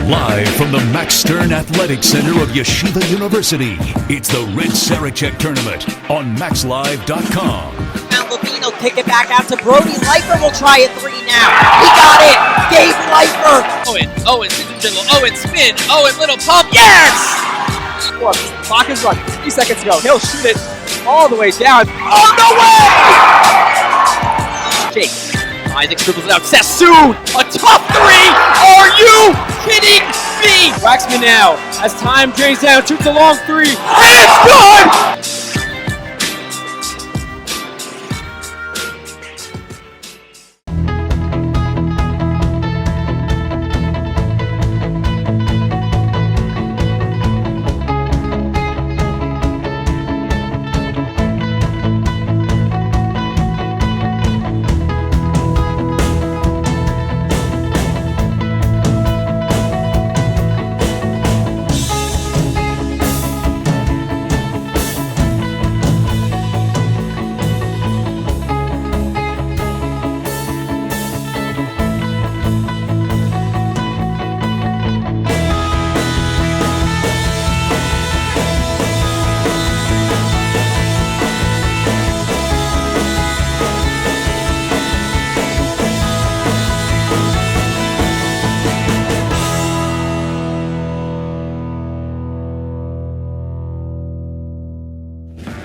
Live from the Max Stern Athletic Center of Yeshiva University, it's the Red Sarachek Tournament on MaxLive.com. Now Levine will kick it back out to Brody. Leifer will try a three now. He got it. Gabe Leifer. Owen, Sidon, Owen, spin. Owen, little pump. Yes! Look, clock is running. 3 seconds to go. He'll shoot it all the way down. Oh, no way! Jake. Isaac dribbles it out. Sassoon! A tough three! Are you kidding me? Waxman now, as time drains down, shoots a long three. And it's good!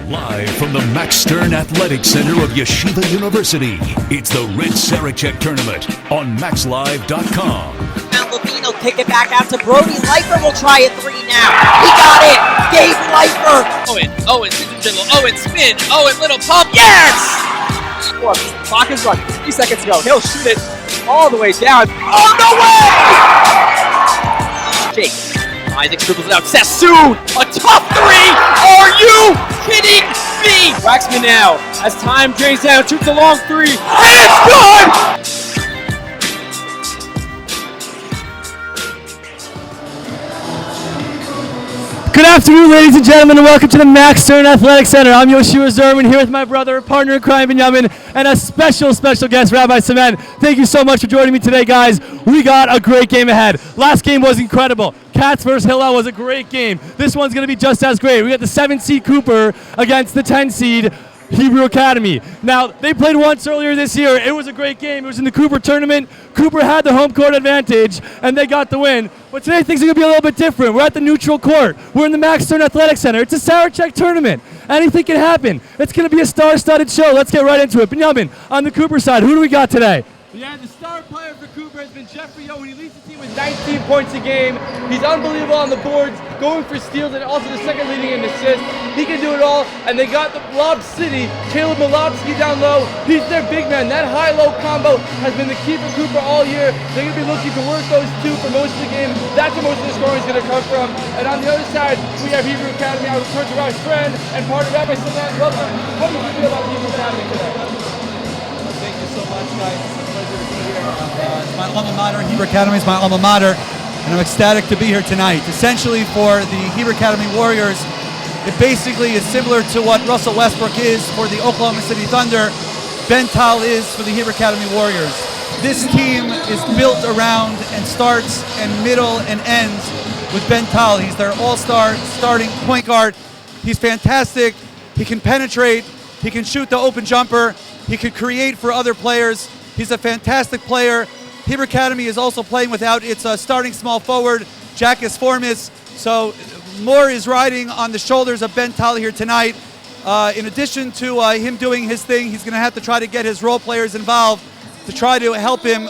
Live from the Max Stern Athletic Center of Yeshiva University, it's the Red Sarachek Tournament on MaxLive.com. Now Levine will kick it back out to Brody. Leifer will try a three now. He got it. Gabe Leifer. Owen, Sidon, Owen, spin. Owen, little pump. Yes! Look, clock is running. 3 seconds to go. He'll shoot it all the way down. Oh, no way! Jake. Isaac dribbles it out. Sassoon! A tough three! Are you kidding me? Waxman now, as time drains down, shoots a long three. And it's good! Good afternoon, ladies and gentlemen, and welcome to the Max Stern Athletic Center. I'm Yoshua Zerman here with my brother, partner in crime, Benjamin, and a special guest, Rabbi Semen. Thank you so much for joining me today, guys. We got a great game ahead. Last game was incredible. Cats versus Hillel was a great game. This one's going to be just as great. We got the 7-seed Cooper against the 10-seed Hebrew Academy. Now, they played once earlier this year. It was a great game. It was in the Cooper tournament. Cooper had the home court advantage, and they got the win. But today, things are going to be a little bit different. We're at the neutral court. We're in the Max Stern Athletic Center. It's a Sarachek tournament. Anything can happen. It's going to be a star-studded show. Let's get right into it. Benjamin, on the Cooper side, who do we got today? Yeah, the star player for Cooper has been Jeffrey Owen. He leads the team with 19 points a game. He's unbelievable on the boards, going for steals, and also the second leading in assists. He can do it all, and they got the Lob City, Caleb Malobsky down low. He's their big man. That high-low combo has been the key for Cooper all year. They're going to be looking to work those two for most of the game. That's where most of the scoring is going to come from. And on the other side, we have Hebrew Academy. I will turn to our friend and partner, Rabbi Semen. Welcome. How do you feel about Hebrew Academy today? Thank you so much, guys. It's a pleasure to be here. It's my alma mater. Hebrew Academy is my alma mater, and I'm ecstatic to be here tonight. Essentially, for the Hebrew Academy Warriors, it basically is similar to what Russell Westbrook is for the Oklahoma City Thunder. Ben Tal is for the Hebrew Academy Warriors. This team is built around and starts and middle and ends with Ben Tal. He's their all-star starting point guard. He's fantastic. He can penetrate. He can shoot the open jumper. He could create for other players. He's a fantastic player. Hebrew Academy is also playing without its starting small forward, Jackus Formis. So more is riding on the shoulders of Ben Tal here tonight. In addition to him doing his thing, he's going to have to try to get his role players involved to try to help him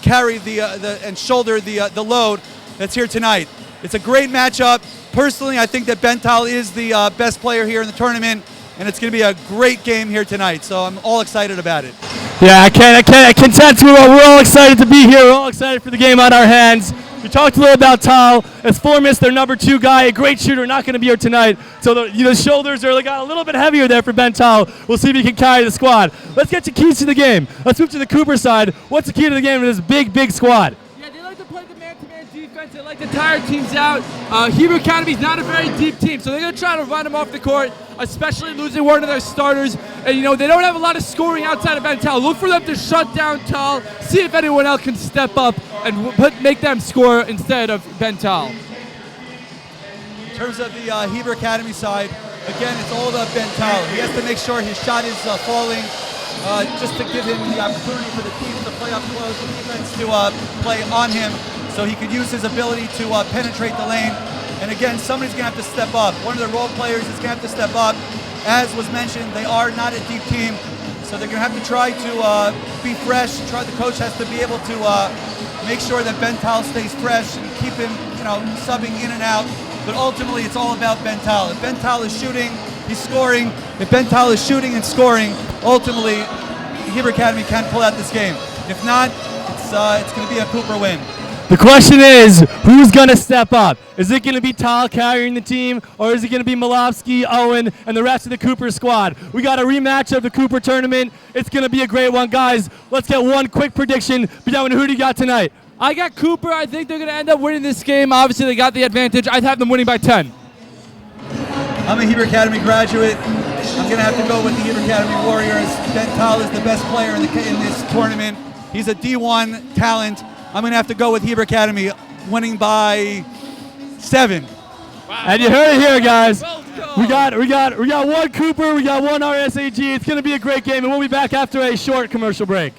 carry and shoulder the load that's here tonight. It's a great matchup. Personally, I think that Ben Tal is the best player here in the tournament, and it's going to be a great game here tonight. So I'm all excited about it. Yeah, I can't contend to it. We're all excited to be here. We're all excited for the game on our hands. We talked a little about Tal. It's Formis, their number 2 guy, a great shooter, not going to be here tonight. So the shoulders are got a little bit heavier there for Ben Tal. We'll see if he can carry the squad. Let's get to keys to the game. Let's move to the Cooper side. What's the key to the game in this big squad? Yeah, they like to play the man-to-man man defense. They like to tire teams out. Hebrew Academy is not a very deep team, so they're going to try to run them off the court, especially losing one of their starters. And, you know, they don't have a lot of scoring outside of Ben Tal. Look for them to shut down Tal, see if anyone else can step up and make them score instead of Ben Tal. In terms of the Hebrew Academy side, again, it's all about Ben Tal. He has to make sure his shot is falling, just to give him the opportunity for the team to play up close, the defense to play on him, so he could use his ability to penetrate the lane. And again, somebody's going to have to step up. One of the role players is going to have to step up. As was mentioned, they are not a deep team, so they're going to have to try to be fresh. The coach has to be able to make sure that Ben Tal stays fresh and keep him, you know, subbing in and out. But ultimately, it's all about Ben Tal. If Ben Tal is shooting, he's scoring. If Ben Tal is shooting and scoring, ultimately, Hebrew Academy can pull out this game. If not, it's going to be a Cooper win. The question is, who's going to step up? Is it going to be Tal carrying the team, or is it going to be Malofsky, Owen, and the rest of the Cooper squad? We got a rematch of the Cooper tournament. It's going to be a great one, guys. Let's get one quick prediction. B'Yamin, who do you got tonight? I got Cooper. I think they're going to end up winning this game. Obviously, they got the advantage. I'd have them winning by 10. I'm a Hebrew Academy graduate. I'm going to have to go with the Hebrew Academy Warriors. Ben Tal is the best player in this tournament. He's a D1 talent. I'm going to have to go with Hebrew Academy winning by 7. Wow. And you heard it here, guys. We got one Cooper, we got one RSAG. It's going to be a great game, and we'll be back after a short commercial break.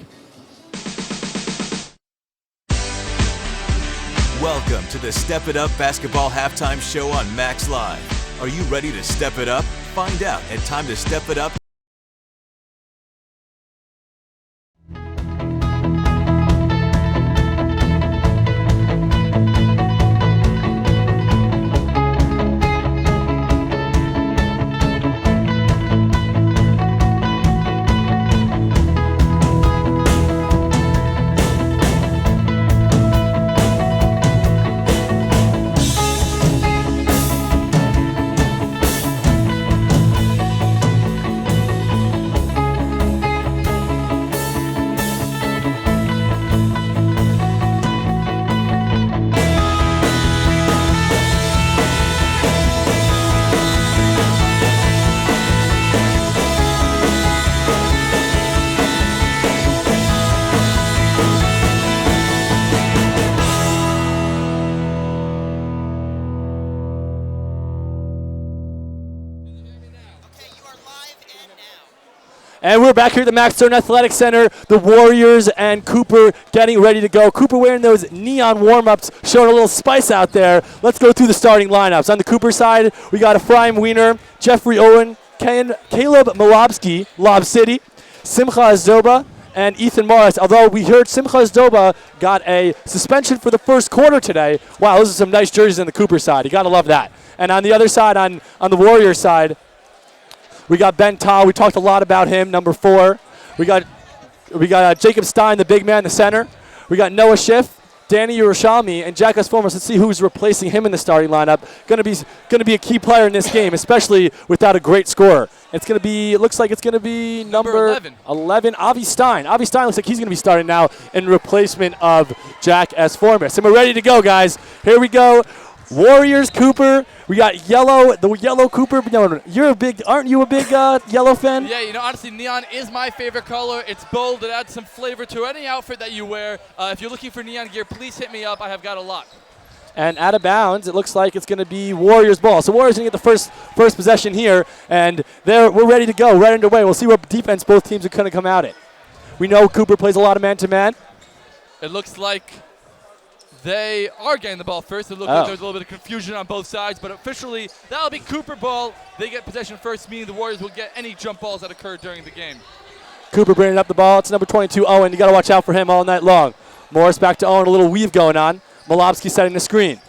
Welcome to the Step It Up Basketball Halftime Show on Max Live. Are you ready to step it up? Find out at Time to Step It Up. And we're back here at the Max Stern Athletic Center. The Warriors and Cooper getting ready to go. Cooper wearing those neon warm-ups, showing a little spice out there. Let's go through the starting lineups. On the Cooper side, we got Ephraim Weiner, Jeffrey Owen, Caleb Malofsky, Lob City, Simcha Azdoba, and Ethan Morris. Although we heard Simcha Azdoba got a suspension for the first quarter today. Wow, those are some nice jerseys on the Cooper side. You got to love that. And on the other side, on the Warriors side, we got Ben Tal. We talked a lot about him, number 4. We got Jacob Stein, the big man, the center. We got Noah Schiff, Danny Yerushalmi, and Jack Osformas. Let's see who's replacing him in the starting lineup. Going to be a key player in this game, especially without a great scorer. It looks like it's going to be number 11, Avi Stein. Avi Stein looks like he's going to be starting now in replacement of Jack Osformas. And we're ready to go, guys. Here we go. Warriors, Cooper. We got the yellow Cooper. No, aren't you a big yellow fan? Yeah, you know, honestly, neon is my favorite color. It's bold. It adds some flavor to any outfit that you wear. If you're looking for neon gear, please hit me up. I have got a lot. And out of bounds, it looks like it's going to be Warriors ball. So Warriors going to get the first possession here, and we're ready to go, right underway. We'll see what defense both teams are going to come out at. We know Cooper plays a lot of man-to-man. It looks like they are getting the ball first. It looks like there's a little bit of confusion on both sides, but officially that'll be Cooper ball. They get possession first, meaning the Warriors will get any jump balls that occur during the game. Cooper bringing up the ball. It's number 22, Owen. You got to watch out for him all night long. Morris back to Owen, a little weave going on. Malofsky setting the screen.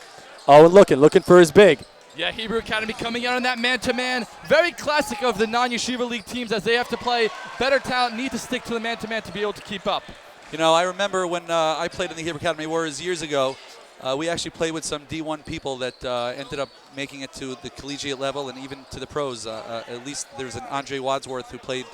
Owen looking for his big. Yeah, Hebrew Academy coming out on that man-to-man. Very classic of the non-Yeshiva League teams as they have to play. Better talent need to stick to the man-to-man to be able to keep up. You know, I remember when I played in the Hebrew Academy Warriors years ago, We actually played with some D1 people that ended up making it to the collegiate level and even to the pros. At least there's an Andre Wadsworth who played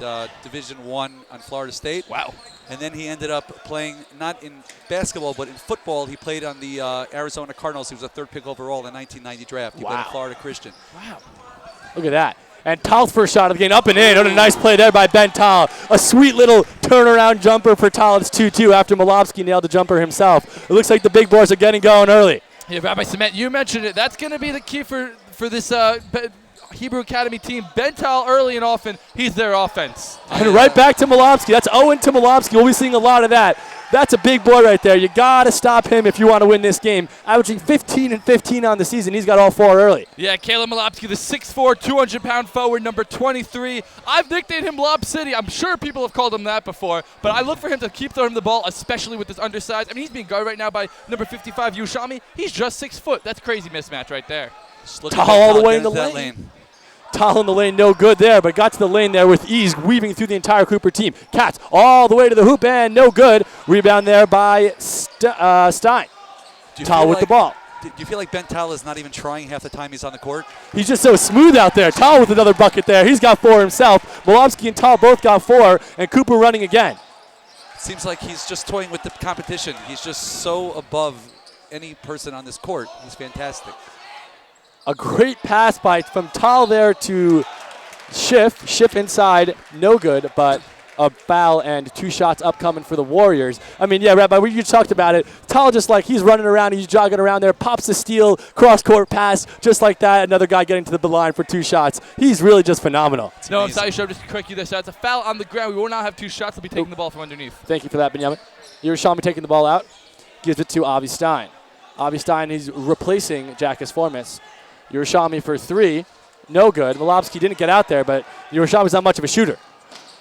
Division I on Florida State. Wow. And then he ended up playing not in basketball but in football. He played on the Arizona Cardinals. He was a 3rd pick overall in the 1990 draft. He played at Florida Christian. Wow. Look at that. And Tal's first shot of the game up and in. What a nice play there by Ben Tal. A sweet little turnaround jumper for Tal. It's 2-2 after Malofsky nailed the jumper himself. It looks like the big boys are getting going early. Yeah, Rabbi Cement, you mentioned it. That's going to be the key for this Hebrew Academy team. Ben Tal early and often, he's their offense. And right back to Malofsky. That's Owen to Malofsky. We'll be seeing a lot of that. That's a big boy right there. You got to stop him if you want to win this game. Averaging 15 and 15 on the season. He's got all 4 early. Yeah, Caleb Malofsky, the 6'4", 200-pound forward, number 23. I've nicknamed him Lob City. I'm sure people have called him that before, but I look for him to keep throwing the ball, especially with this undersized. I mean, he's being guarded right now by number 55, Yushami. He's just 6 foot. That's crazy mismatch right there. Tal all the way in the lane. Tal in the lane, no good there, but got to the lane there with ease, weaving through the entire Cooper team. Katz all the way to the hoop and no good. Rebound there by Stein. Tal with the ball. Do you feel like Ben Tal is not even trying half the time he's on the court? He's just so smooth out there. Tal with another bucket there. He's got 4 himself. Malofsky and Tal both got 4, and Cooper running again. Seems like he's just toying with the competition. He's just so above any person on this court. He's fantastic. A great pass from Tal there to Schiff. Schiff inside, no good, but a foul and 2 shots upcoming for the Warriors. I mean, yeah, Rabbi, you talked about it. Tal just like he's running around, he's jogging around there, pops the steal, cross-court pass, just like that. Another guy getting to the line for 2 shots. He's really just phenomenal. No, I'm sorry, Show, just to correct you there. So it's a foul on the ground. We will not have 2 shots. We'll be taking the ball from underneath. Thank you for that, Benjamin. Yerushalmi taking the ball out. Gives it to Avi Stein. Avi Stein is replacing Jackus Formas. Yerushalmi for 3. No good. Malofsky didn't get out there, but Yerushalmi's not much of a shooter.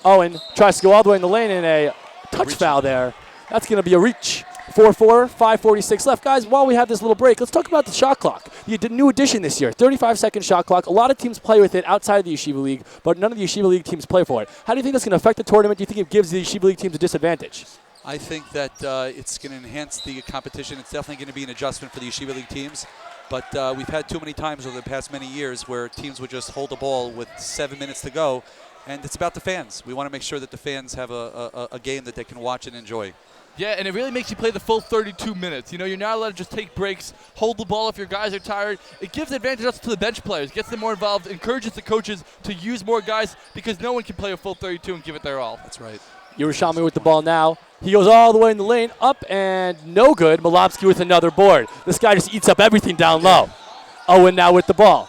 Owen tries to go all the way in the lane in a touch foul there. That's going to be a reach. 4-4, 5:46 left. Guys, while we have this little break, let's talk about the shot clock. The new addition this year, 35-second shot clock. A lot of teams play with it outside of the Yeshiva League, but none of the Yeshiva League teams play for it. How do you think that's going to affect the tournament? Do you think it gives the Yeshiva League teams a disadvantage? I think that it's going to enhance the competition. It's definitely going to be an adjustment for the Yeshiva League teams. But we've had too many times over the past many years where teams would just hold the ball with 7 minutes to go. And it's about the fans. We want to make sure that the fans have a game that they can watch and enjoy. Yeah, and it really makes you play the full 32 minutes. You know, you're not allowed to just take breaks, hold the ball if your guys are tired. It gives advantage also to the bench players, gets them more involved, encourages the coaches to use more guys because no one can play a full 32 and give it their all. That's right. Yerushalmi with the ball now. He goes all the way in the lane, up and no good. Malofsky with another board. This guy just eats up everything down low. Owen now with the ball.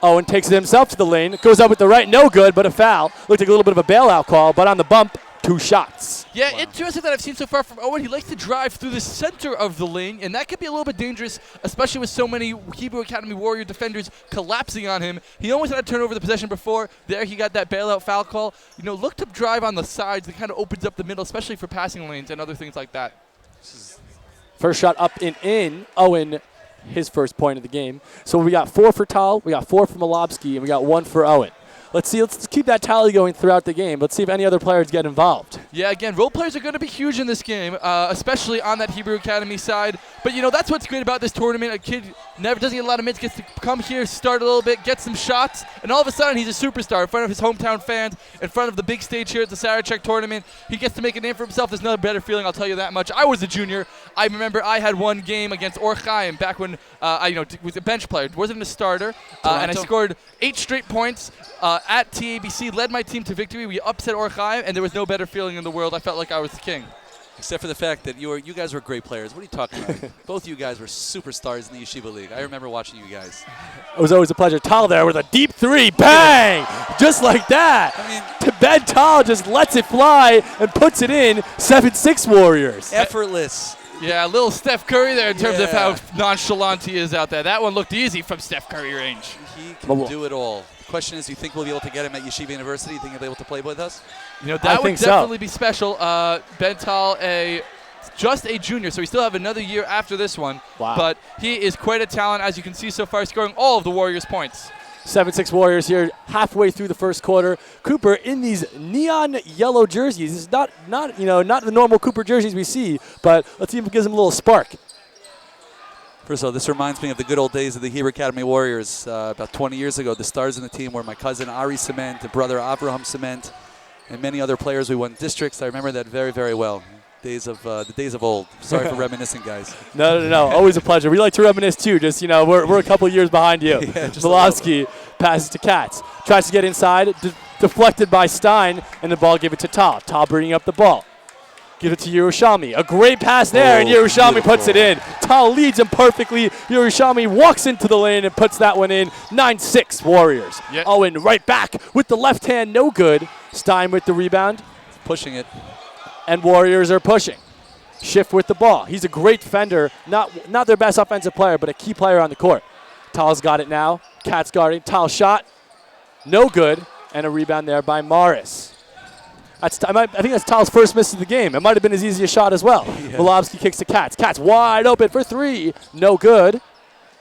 Owen takes it himself to the lane, goes up with the right, no good, but a foul. Looked like a little bit of a bailout call, but on the bump, 2 shots. Yeah, interesting that I've seen so far from Owen. He likes to drive through the center of the lane, and that could be a little bit dangerous, especially with so many Hebrew Academy Warrior defenders collapsing on him. He almost had to turn over the possession before. There he got that bailout foul call. You know, look to drive on the sides. It kind of opens up the middle, especially for passing lanes and other things like that. First shot up and in. Owen, his first point of the game. So we got 4 for Tal, we got 4 for Malofsky, and we got 1 for Owen. Let's keep that tally going throughout the game. Let's see if any other players get involved. Yeah, again, role players are going to be huge in this game, especially on that Hebrew Academy side. But, you know, that's what's great about this tournament. A kid never doesn't get a lot of minutes, gets to come here, start a little bit, get some shots, and all of a sudden he's a superstar in front of his hometown fans, in front of the big stage here at the Sarachek tournament. He gets to make a name for himself. There's no better feeling, I'll tell you that much. I was a junior. I remember I had one game against Or Chaim back when I was a bench player. Wasn't a starter, and I scored 8 straight points at TABC. Led my team to victory. We upset Or Chaim, and there was no better feeling in the world. I felt like I was the king. Except for the fact that you guys were great players. What are you talking about? Both of you guys were superstars in the Yeshiva League. I remember watching you guys. It was always a pleasure. Tal there with a deep 3. Bang! Just like that. I mean, Ben Tal just lets it fly and puts it in. 7-6 Warriors. Effortless. Yeah, a little Steph Curry there in terms of how nonchalant he is out there. That one looked easy from Steph Curry range. He can do it all. The question is, do you think we'll be able to get him at Yeshiva University? Do you think he'll be able to play with us? You know, that would definitely be special. Ben Tal, just a junior, so we still have another year after this one. Wow. But he is quite a talent, as you can see so far, scoring all of the Warriors' points. 7-6 Warriors here halfway through the first quarter. Cooper in these neon yellow jerseys. It's not the normal Cooper jerseys we see, but let's see if it gives him a little spark. First of all, this reminds me of the good old days of the Heber Academy Warriors. About 20 years ago, the stars in the team were my cousin Ari Cement, and brother Avraham Cement, and many other players. We won districts. I remember that very, very well. The days of old. Sorry for reminiscing, guys. No. Always a pleasure. We like to reminisce too. Just, we're a couple years behind you. Yeah, just Milovsky passes to Katz. Tries to get inside. Deflected by Stein, and the ball given to Tal. Tal bringing up the ball. Give it to Yerushalmi. A great pass there, and Yerushalmi puts it in. Tal leads him perfectly. Yerushalmi walks into the lane and puts that one in. 9-6 Warriors. Yeah. Owen right back with the left hand, no good. Stein with the rebound. Pushing it. And Warriors are pushing. Schiff with the ball. He's a great defender. Not their best offensive player, but a key player on the court. Tal's got it now. Katz guarding. Tal shot. No good. And a rebound there by Morris. I think that's Tal's first miss of the game. It might have been his easiest shot as well. Yeah. Milovsky kicks to Katz. Katz wide open for three. No good.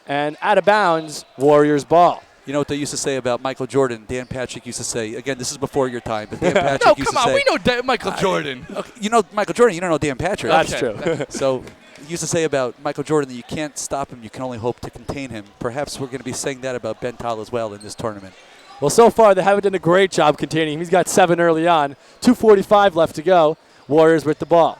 And out of bounds, Warriors ball. You know what they used to say about Michael Jordan? Dan Patrick used to say, again, this is before your time, but Dan Patrick No, used come to on. say. We know Michael Jordan. Okay, you know Michael Jordan, you don't know Dan Patrick. That's Okay. true. So he used to say about Michael Jordan that you can't stop him, you can only hope to contain him. Perhaps we're going to be saying that about Ben Tal as well in this tournament. Well, so far they haven't done a great job containing him. He's got 7 early on. 2:45 left to go. Warriors with the ball.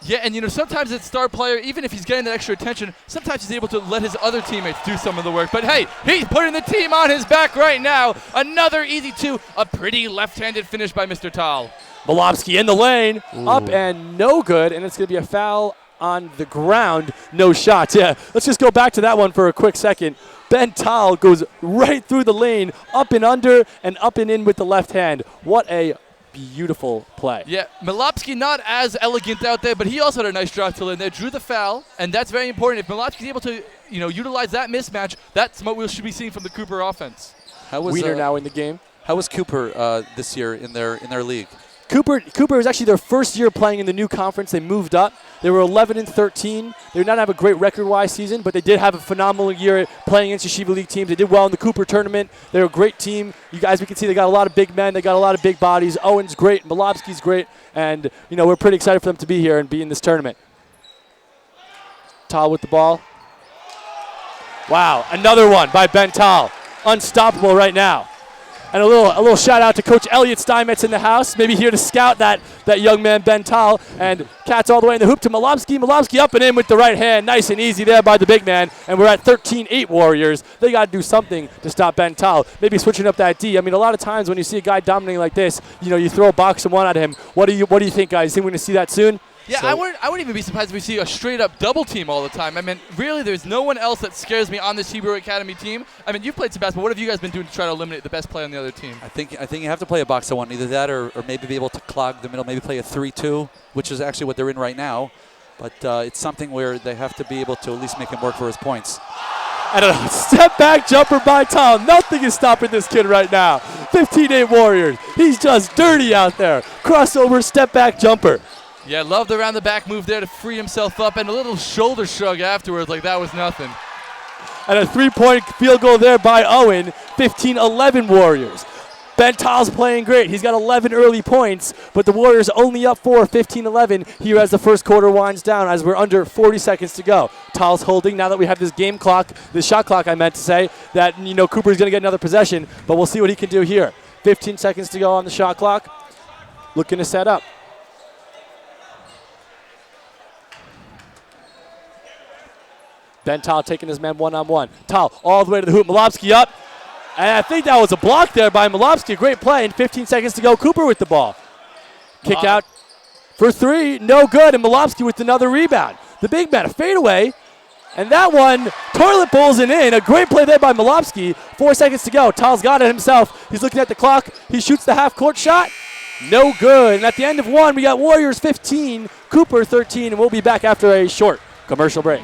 Yeah, and sometimes it's star player, even if he's getting that extra attention, sometimes he's able to let his other teammates do some of the work. But hey, he's putting the team on his back right now. Another easy two, a pretty left-handed finish by Mr. Tal. Milovsky in the lane, up and no good, and it's going to be a foul on the ground. No shots. Yeah, let's just go back to that one for a quick second. Ben Tal goes right through the lane, up and under, and up and in with the left hand. What a beautiful play. Yeah, Milovsky not as elegant out there, but he also had a nice drop to in there, drew the foul, and that's very important. If Milovsky's able to, utilize that mismatch, that's what we should be seeing from the Cooper offense. How was Wiener now in the game. How was Cooper this year in their league? Cooper was actually their first year playing in the new conference. They moved up. They were 11-13. They did not have a great record-wise season, but they did have a phenomenal year playing against Yeshiva League teams. They did well in the Cooper tournament. They're a great team. You guys, we can see they got a lot of big men. They got a lot of big bodies. Owen's great. Milovsky's great. And, we're pretty excited for them to be here and be in this tournament. Tal with the ball. Wow, another one by Ben Tal. Unstoppable right now. And a little shout out to Coach Elliot Steinmetz in the house, maybe here to scout that young man Ben Tal. And Katz all the way in the hoop to Milovsky. Milovsky up and in with the right hand, nice and easy there by the big man. And we're at 13-8 Warriors. They got to do something to stop Ben Tal. Maybe switching up that D. I mean, a lot of times when you see a guy dominating like this, you throw a box and one at him. What do you think, guys? Think we're going to see that soon? Yeah, I wouldn't even be surprised if we see a straight-up double team all the time. I mean, really, there's no one else that scares me on this Hebrew Academy team. I mean, you've played some basketball. What have you guys been doing to try to eliminate the best player on the other team? I think you have to play a box of one, either that or maybe be able to clog the middle, maybe play a 3-2, which is actually what they're in right now. But it's something where they have to be able to at least make him work for his points. And a step-back jumper by Tal. Nothing is stopping this kid right now. 15-8 Warriors. He's just dirty out there. Crossover, step-back jumper. Yeah, loved the around-the-back move there to free himself up, and a little shoulder shrug afterwards like that was nothing. And a 3-point field goal there by Owen. 15-11 Warriors. Ben Tal's playing great. He's got 11 early points, but the Warriors only up 4, 15-11 here as the first quarter winds down as we're under 40 seconds to go. Tal's holding now that we have this game clock, this shot clock I meant to say, that Cooper's going to get another possession, but we'll see what he can do here. 15 seconds to go on the shot clock. Looking to set up. Ben Tal taking his man one-on-one. Tal all the way to the hoop. Milovsky up. And I think that was a block there by Milovsky. Great play. And 15 seconds to go. Cooper with the ball. Kick out for three. No good. And Milovsky with another rebound. The big man, a fadeaway. And that one, toilet bowls it in. A great play there by Milovsky. 4 seconds to go. Tal's got it himself. He's looking at the clock. He shoots the half-court shot. No good. And at the end of one, we got Warriors 15, Cooper 13. And we'll be back after a short commercial break.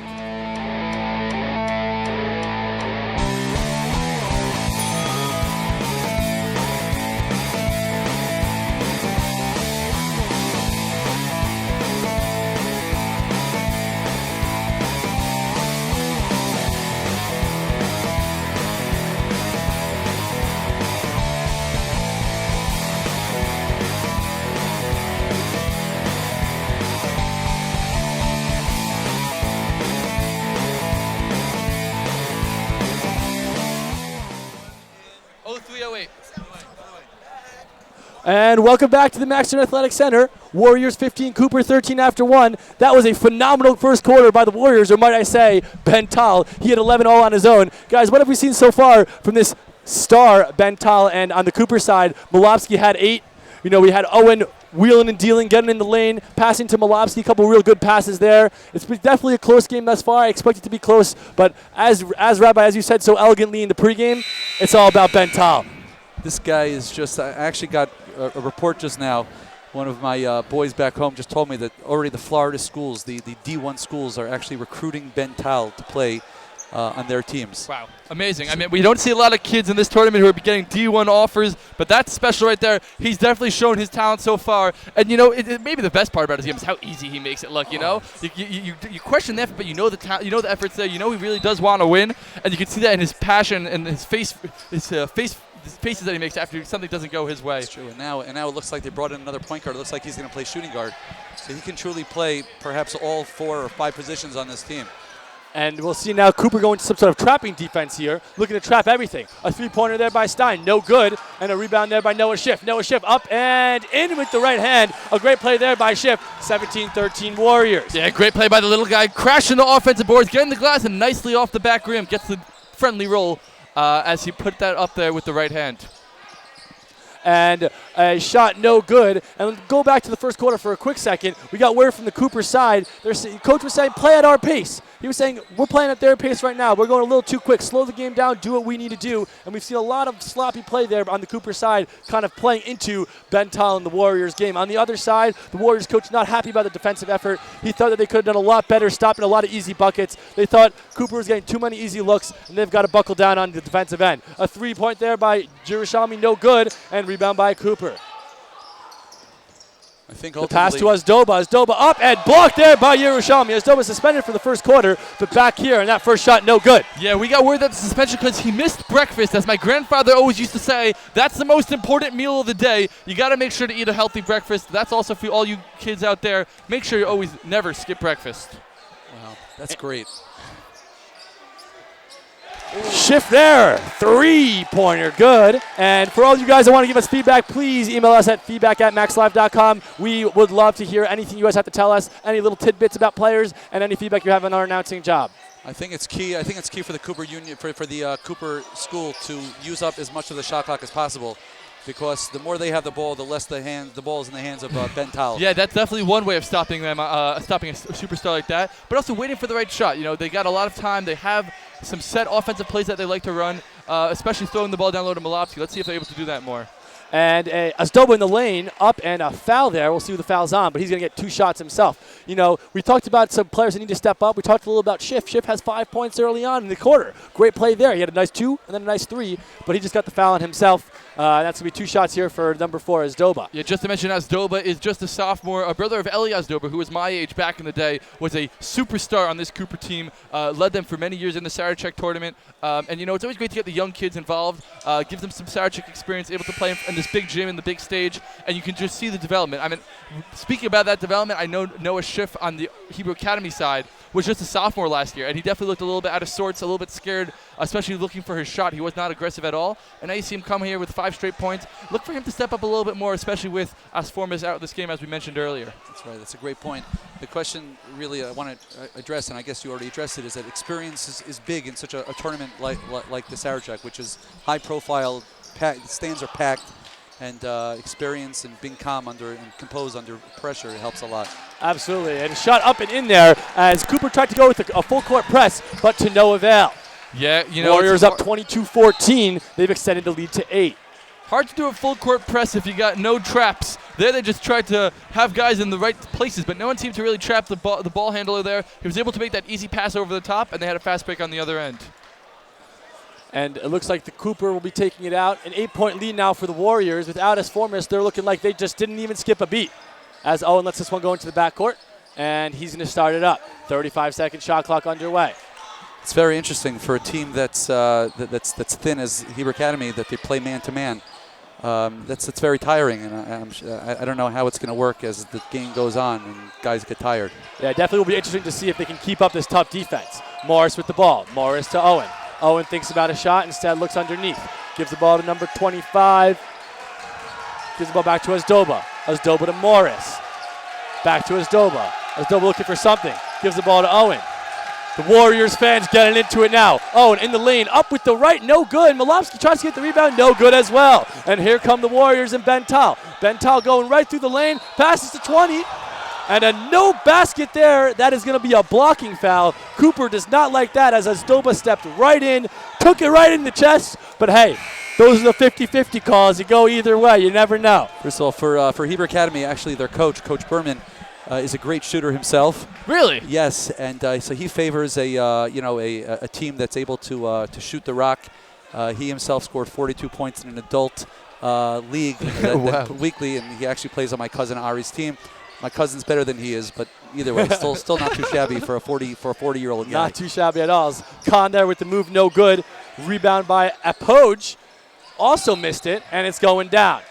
And welcome back to the Max Stern Athletic Center. Warriors 15, Cooper 13 after 1. That was a phenomenal first quarter by the Warriors, or might I say, Ben Tal. He had 11 all on his own. Guys, what have we seen so far from this star, Ben Tal? And on the Cooper side, Molofsky had 8. You know, we had Owen wheeling and dealing, getting in the lane, passing to Molofsky, a couple real good passes there. It's been definitely a close game thus far. I expect it to be close, but as Rabbi, as you said so elegantly in the pregame, it's all about Ben Tal. This guy is just, I actually got a report just now. One of my boys back home just told me that already the Florida schools, the D1 schools, are actually recruiting Ben Tal to play on their teams. Wow, amazing. I mean, we don't see a lot of kids in this tournament who are getting D1 offers, but that's special right there. He's definitely shown his talent so far. And, you know, maybe the best part about his game is how easy he makes it look, you know? You question the effort, but you know the effort's there. You know he really does want to win, and you can see that in his passion and his faces that he makes after something doesn't go his way. It's true, and now it looks like they brought in another point guard. It looks like he's going to play shooting guard. So he can truly play perhaps all 4 or 5 positions on this team. And we'll see now Cooper going to some sort of trapping defense here, looking to trap everything. A three-pointer there by Stein, no good, and a rebound there by Noah Schiff. Noah Schiff up and in with the right hand. A great play there by Schiff, 17-13 Warriors. Yeah, great play by the little guy, crashing the offensive boards, getting the glass, and nicely off the back rim, gets the friendly roll as he put that up there with the right hand. And a shot no good. And go back to the first quarter for a quick second. We got word from the Cooper side. Coach was saying, play at our pace. He was saying, we're playing at their pace right now. We're going a little too quick. Slow the game down, do what we need to do. And we've seen a lot of sloppy play there on the Cooper side, kind of playing into Ben Tal and the Warriors game. On the other side, the Warriors coach not happy about the defensive effort. He thought that they could have done a lot better, stopping a lot of easy buckets. They thought Cooper was getting too many easy looks, and they've got to buckle down on the defensive end. A three-point there by Jerusalem, no good, and rebound by Cooper. I think the pass to Azdoba. Azdoba up and blocked there by Yerushalmi. Azdoba suspended for the first quarter, but back here, and that first shot no good. Yeah, we got word that the suspension because he missed breakfast. As my grandfather always used to say, that's the most important meal of the day. You got to make sure to eat a healthy breakfast. That's also for all you kids out there. Make sure you always never skip breakfast. Wow, that's great. Shift there, three-pointer, good. And for all you guys that want to give us feedback, please email us at feedback@maxlive.com. We would love to hear anything you guys have to tell us, any little tidbits about players, and any feedback you have on our announcing job. I think it's key. I think it's key for the Cooper Union, for the Cooper School to use up as much of the shot clock as possible, because the more they have the ball, the less the ball is in the hands of Ben Tal. Yeah, that's definitely one way of stopping them, stopping a superstar like that. But also waiting for the right shot. You know, they got a lot of time. They have some set offensive plays that they like to run, especially throwing the ball down low to Molofsky. Let's see if they're able to do that more. And Azdoba in the lane, up and a foul there. We'll see who the foul's on, but he's going to get 2 shots himself. You know, we talked about some players that need to step up. We talked a little about Schiff. Schiff has 5 points early on in the quarter. Great play there. He had a nice 2 and then a nice 3, but he just got the foul on himself. That's going to be 2 shots here for number 4, Azdoba. Yeah, just to mention, Azdoba is just a sophomore, a brother of Eli Azdoba, who was my age back in the day, was a superstar on this Cooper team, led them for many years in the Sarachek tournament. And, you know, it's always great to get the young kids involved, give them some Sarachek experience, able to play in this big gym, in the big stage, and you can just see the development. I mean, speaking about that development, I know Noah Schiff on the Hebrew Academy side was just a sophomore last year, and he definitely looked a little bit out of sorts, a little bit scared, especially looking for his shot. He was not aggressive at all, and now you see him come here with 5 straight points. Look for him to step up a little bit more, especially with Asformis out of this game, as we mentioned earlier. That's right. That's a great point. The question really I want to address, and I guess you already addressed it, is that experience is big in such a tournament like the Sarachek, which is high profile, the stands are packed, and experience and being calm and composed under pressure helps a lot. Absolutely, and a shot up and in there as Cooper tried to go with a full court press, but to no avail. Yeah, you know, Warriors up 22-14. They've extended the lead to 8. Hard to do a full court press if you got no traps. There they just tried to have guys in the right places, but no one seemed to really trap the ball handler there. He was able to make that easy pass over the top, and they had a fast break on the other end. And it looks like the Cooper will be taking it out. An 8-point lead now for the Warriors. Without Asformis, they're looking like they just didn't even skip a beat. As Owen lets this one go into the backcourt, and he's going to start it up. 35-second shot clock underway. It's very interesting for a team that's thin as Hebrew Academy, that they play man-to-man. That's very tiring, and I don't know how it's going to work as the game goes on and guys get tired. Yeah, it definitely will be interesting to see if they can keep up this tough defense. Morris with the ball. Morris to Owen. Owen thinks about a shot, instead looks underneath. Gives the ball to number 25. Gives the ball back to Ozdoba. Ozdoba to Morris. Back to Ozdoba. Ozdoba looking for something. Gives the ball to Owen. The Warriors fans getting into it now. Owen in the lane, up with the right, no good. Malopsky tries to get the rebound, no good as well. And here come the Warriors and Ben Tal. Ben Tal going right through the lane, passes to 20. And a no basket there. That is going to be a blocking foul. Cooper does not like that as Ozdoba stepped right in, took it right in the chest. But hey, those are the 50-50 calls. You go either way. You never know. First of all, for Heber Academy, actually their coach, Coach Berman, is a great shooter himself. Really? Yes, and so he favors a team that's able to shoot the rock. He himself scored 42 points in an adult league weekly, and he actually plays on my cousin Ari's team. My cousin's better than he is, but either way, still not too shabby for a 40-year-old guy. Not too shabby at all. Khan there with the move, no good. Rebound by Apoj. Also missed it, and it's going down.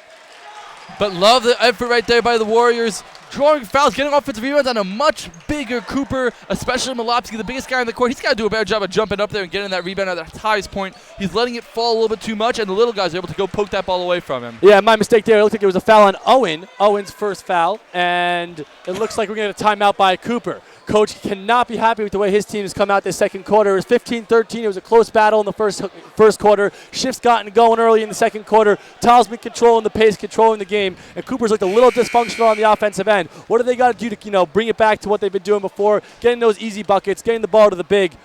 But love the effort right there by the Warriors. Drawing fouls, getting offensive rebounds on a much bigger Cooper, especially Malopsky, the biggest guy on the court. He's got to do a better job of jumping up there and getting that rebound at the highest point. He's letting it fall a little bit too much, and the little guys are able to go poke that ball away from him. Yeah, my mistake there. It looked like it was a foul on Owen. Owen's first foul, and it looks like we're going to get a timeout by Cooper. Coach cannot be happy with the way his team has come out this second quarter. It was 15-13. It was a close battle in the first quarter. Shifts gotten going early in the second quarter. Tal's been controlling the pace, controlling the game, and Cooper's looked a little dysfunctional on the offensive end. What do they got to do to bring it back to what they've been doing before, getting those easy buckets, getting the ball to the big?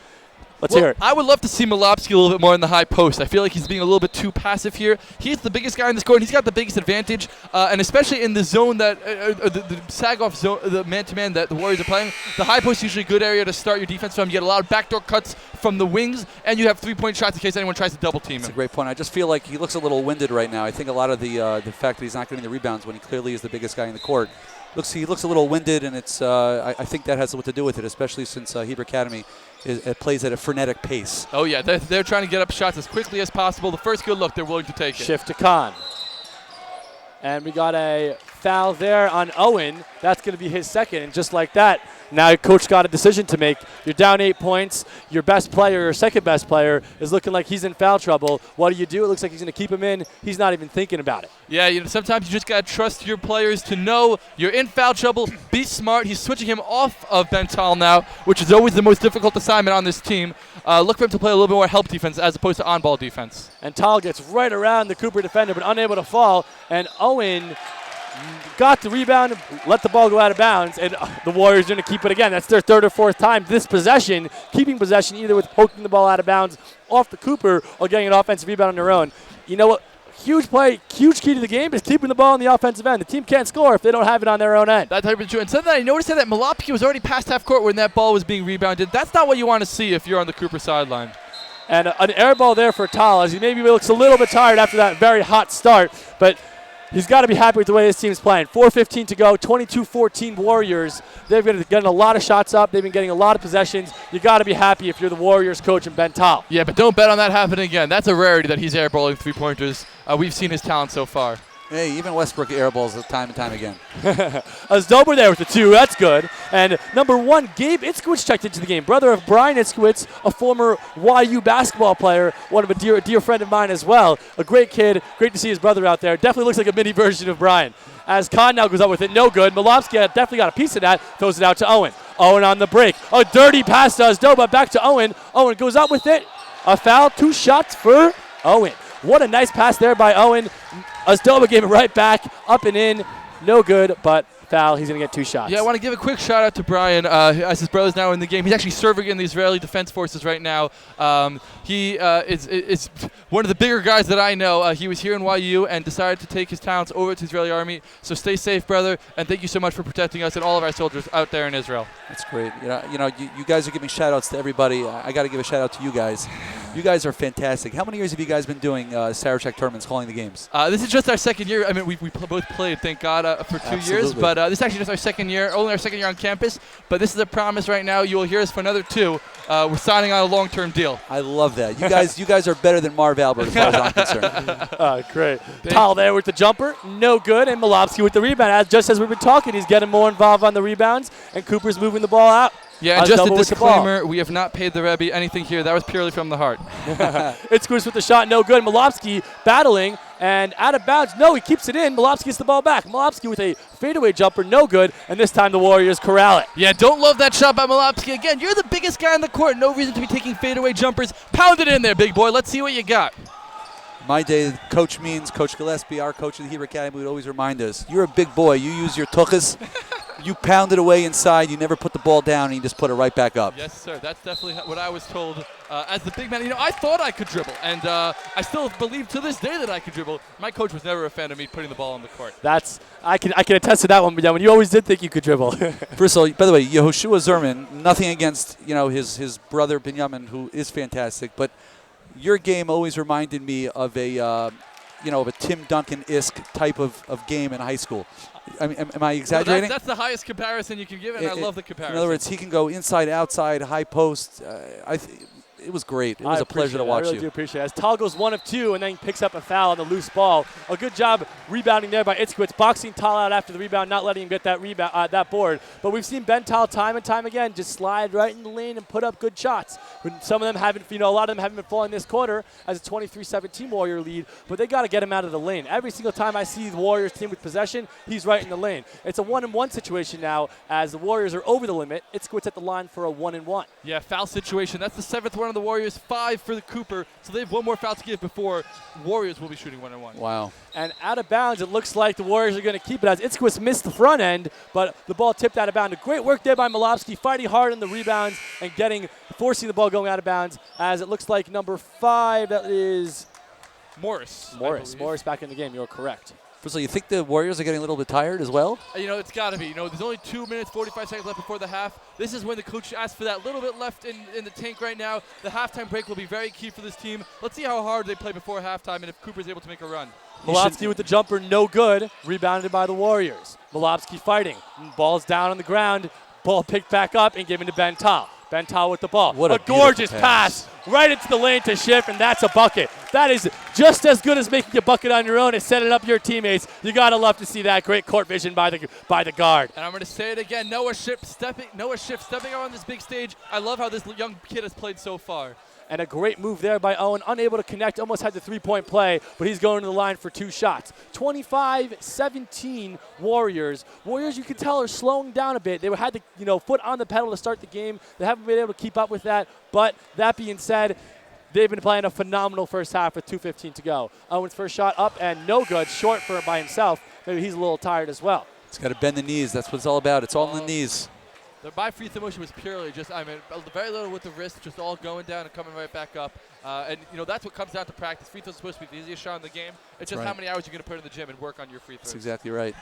Let's hear it. I would love to see Malopsky a little bit more in the high post. I feel like he's being a little bit too passive here. He's the biggest guy in this court, and he's got the biggest advantage, and especially in the zone that the sag-off zone, the man-to-man that the Warriors are playing. The high post is usually a good area to start your defense from. You get a lot of backdoor cuts from the wings, and you have three-point shots in case anyone tries to double-team him. That's a great point. I just feel like he looks a little winded right now. I think a lot of the fact that he's not getting the rebounds when he clearly is the biggest guy in the court. He looks a little winded, and it's. I think that has what to do with it, especially since Heber Academy plays at a frenetic pace. Oh yeah, they're trying to get up shots as quickly as possible. The first good look, they're willing to take it. Shift to Khan, and we got a foul there on Owen. That's going to be his second, and just like that, now coach got a decision to make. You're down 8 points. Your best player, your second best player, is looking like he's in foul trouble. What do? It looks like he's going to keep him in. He's not even thinking about it. Yeah, sometimes you just got to trust your players to know you're in foul trouble. Be smart. He's switching him off of Ben Tal now, which is always the most difficult assignment on this team. Look for him to play a little bit more help defense as opposed to on-ball defense. And Tal gets right around the Cooper defender, but unable to fall. And Owen got the rebound, let the ball go out of bounds, and the Warriors are going to keep it again. That's their third or fourth time this possession, keeping possession either with poking the ball out of bounds off the Cooper or getting an offensive rebound on their own. You know what? Huge play, huge key to the game is keeping the ball on the offensive end. The team can't score if they don't have it on their own end. That's true. And something I noticed that Malopsky was already past half court when that ball was being rebounded. That's not what you want to see if you're on the Cooper sideline. And an air ball there for Tal as he maybe looks a little bit tired after that very hot start, but he's got to be happy with the way his team's playing. 4:15 to go, 22-14 Warriors. They've been getting a lot of shots up. They've been getting a lot of possessions. You got to be happy if you're the Warriors coach and Ben Tal. Yeah, but don't bet on that happening again. That's a rarity that he's airballing three-pointers. We've seen his talent so far. Hey, even Westbrook airballs time and time again. Ozdoba there with the two. That's good. And number one, Gabe Itzkowitz checked into the game. Brother of Brian Itzkowitz, a former YU basketball player, one of a dear friend of mine as well. A great kid. Great to see his brother out there. Definitely looks like a mini version of Brian. As Khan now goes up with it, no good. Malopsky definitely got a piece of that. Throws it out to Owen. Owen on the break. A dirty pass to Ozdoba. Back to Owen. Owen goes up with it. A foul. 2 shots for Owen. What a nice pass there by Owen. Ozdoba gave it right back, up and in. No good, but foul. He's going to get 2 shots. Yeah, I want to give a quick shout out to Brian, as his brother's now in the game. He's actually serving in the Israeli Defense Forces right now. He is one of the bigger guys that I know. He was here in YU and decided to take his talents over to the Israeli Army. So stay safe, brother, and thank you so much for protecting us and all of our soldiers out there in Israel. That's great. You guys are giving shout outs to everybody. I got to give a shout out to you guys. You guys are fantastic. How many years have you guys been doing Sarachek tournaments, calling the games? This is just our second year. I mean, we both played, thank God, for 2 years. But this is actually just our second year, only our second year on campus. But this is a promise right now. You will hear us for another 2. We're signing on a long-term deal. I love that. You guys are better than Marv Albert as far as I'm concerned. Great. Tal there with the jumper. No good. And Malopsky with the rebound. Just as we've been talking, he's getting more involved on the rebounds. And Cooper's moving the ball out. Yeah, and just a disclaimer, we have not paid the Rebbe anything here. That was purely from the heart. Itzkowitz with the shot, no good. Malopsky battling, And out of bounds, no, he keeps it in. Molopsky gets the ball back. Molopsky with a fadeaway jumper, no good. And this time the Warriors corral it. Yeah, don't love that shot by Molopsky. Again, you're the biggest guy on the court. No reason to be taking fadeaway jumpers. Pound it in there, big boy. Let's see what you got. My day, Coach Means, Coach Gillespie, our coach of the Heber Academy, would always remind us, you're a big boy. You use your tuchus. You pound it away inside. You never put the ball down, and you just put it right back up. Yes, sir. That's definitely what I was told as the big man. You know, I thought I could dribble, and I still believe to this day that I could dribble. My coach was never a fan of me putting the ball on the court. I can attest to that one, Benjamin. You always did think you could dribble. First of all, by the way, Yehoshua Zerman, nothing against his brother Benjamin, who is fantastic, but your game always reminded me of a Tim Duncan-esque type of game in high school. I mean, am I exaggerating? No, that's the highest comparison you can give, and I love the comparison. In other words, he can go inside, outside, high post. It was great. It was a pleasure to watch you. I really do appreciate it. As Tal goes 1 of 2 and then picks up a foul on the loose ball. A good job rebounding there by Itzkowitz, boxing Tal out after the rebound, not letting him get that rebound, that board. But we've seen Ben Tal time and time again just slide right in the lane and put up good shots. Some of them haven't, a lot of them haven't been falling this quarter as a 23-17 Warrior lead, but they got to get him out of the lane. Every single time I see the Warriors team with possession, he's right in the lane. It's a 1-and-1 situation now as the Warriors are over the limit. Itzkowitz at the line for a 1-and-1. Yeah, foul situation. That's the 7th one of the Warriors, 5 for the Cooper, so they have one more foul to give before Warriors will be shooting 1-and-1. Wow. And out of bounds, it looks like the Warriors are going to keep it as Itzkowitz missed the front end, but the ball tipped out of bounds. Great work there by Molopsky, fighting hard on the rebounds and forcing the ball going out of bounds as it looks like number 5, that is Morris back in the game. You're correct. So you think the Warriors are getting a little bit tired as well? It's got to be. There's only 2 minutes, 45 seconds left before the half. This is when the coach asked for that little bit left in the tank right now. The halftime break will be very key for this team. Let's see how hard they play before halftime and if Cooper's able to make a run. Molopsky with the jumper, no good. Rebounded by the Warriors. Molopsky fighting. Ball's down on the ground. Ball picked back up and given to Ben Tal. Ben Tal with the ball. What a gorgeous pass right into the lane to Schiff, and that's a bucket. That is just as good as making a bucket on your own and setting up your teammates. You gotta love to see that great court vision by the guard. And I'm going to say it again. Noah Schiff stepping out on this big stage. I love how this young kid has played so far. And a great move there by Owen, unable to connect, almost had the three-point play, but he's going to the line for 2 shots. 25-17 Warriors. Warriors, you can tell, are slowing down a bit. They had the foot on the pedal to start the game. They haven't been able to keep up with that. But that being said, they've been playing a phenomenal first half with 2:15 to go. Owen's first shot up and no good, short for by himself. Maybe he's a little tired as well. It's got to bend the knees. That's what it's all about. It's all in the knees. My free throw motion was purely just, very little with the wrist, just all going down and coming right back up. And that's what comes down to practice. Free throws are supposed to be the easiest shot in the game. It's just how many hours you're going to put in the gym and work on your free throws. That's exactly right.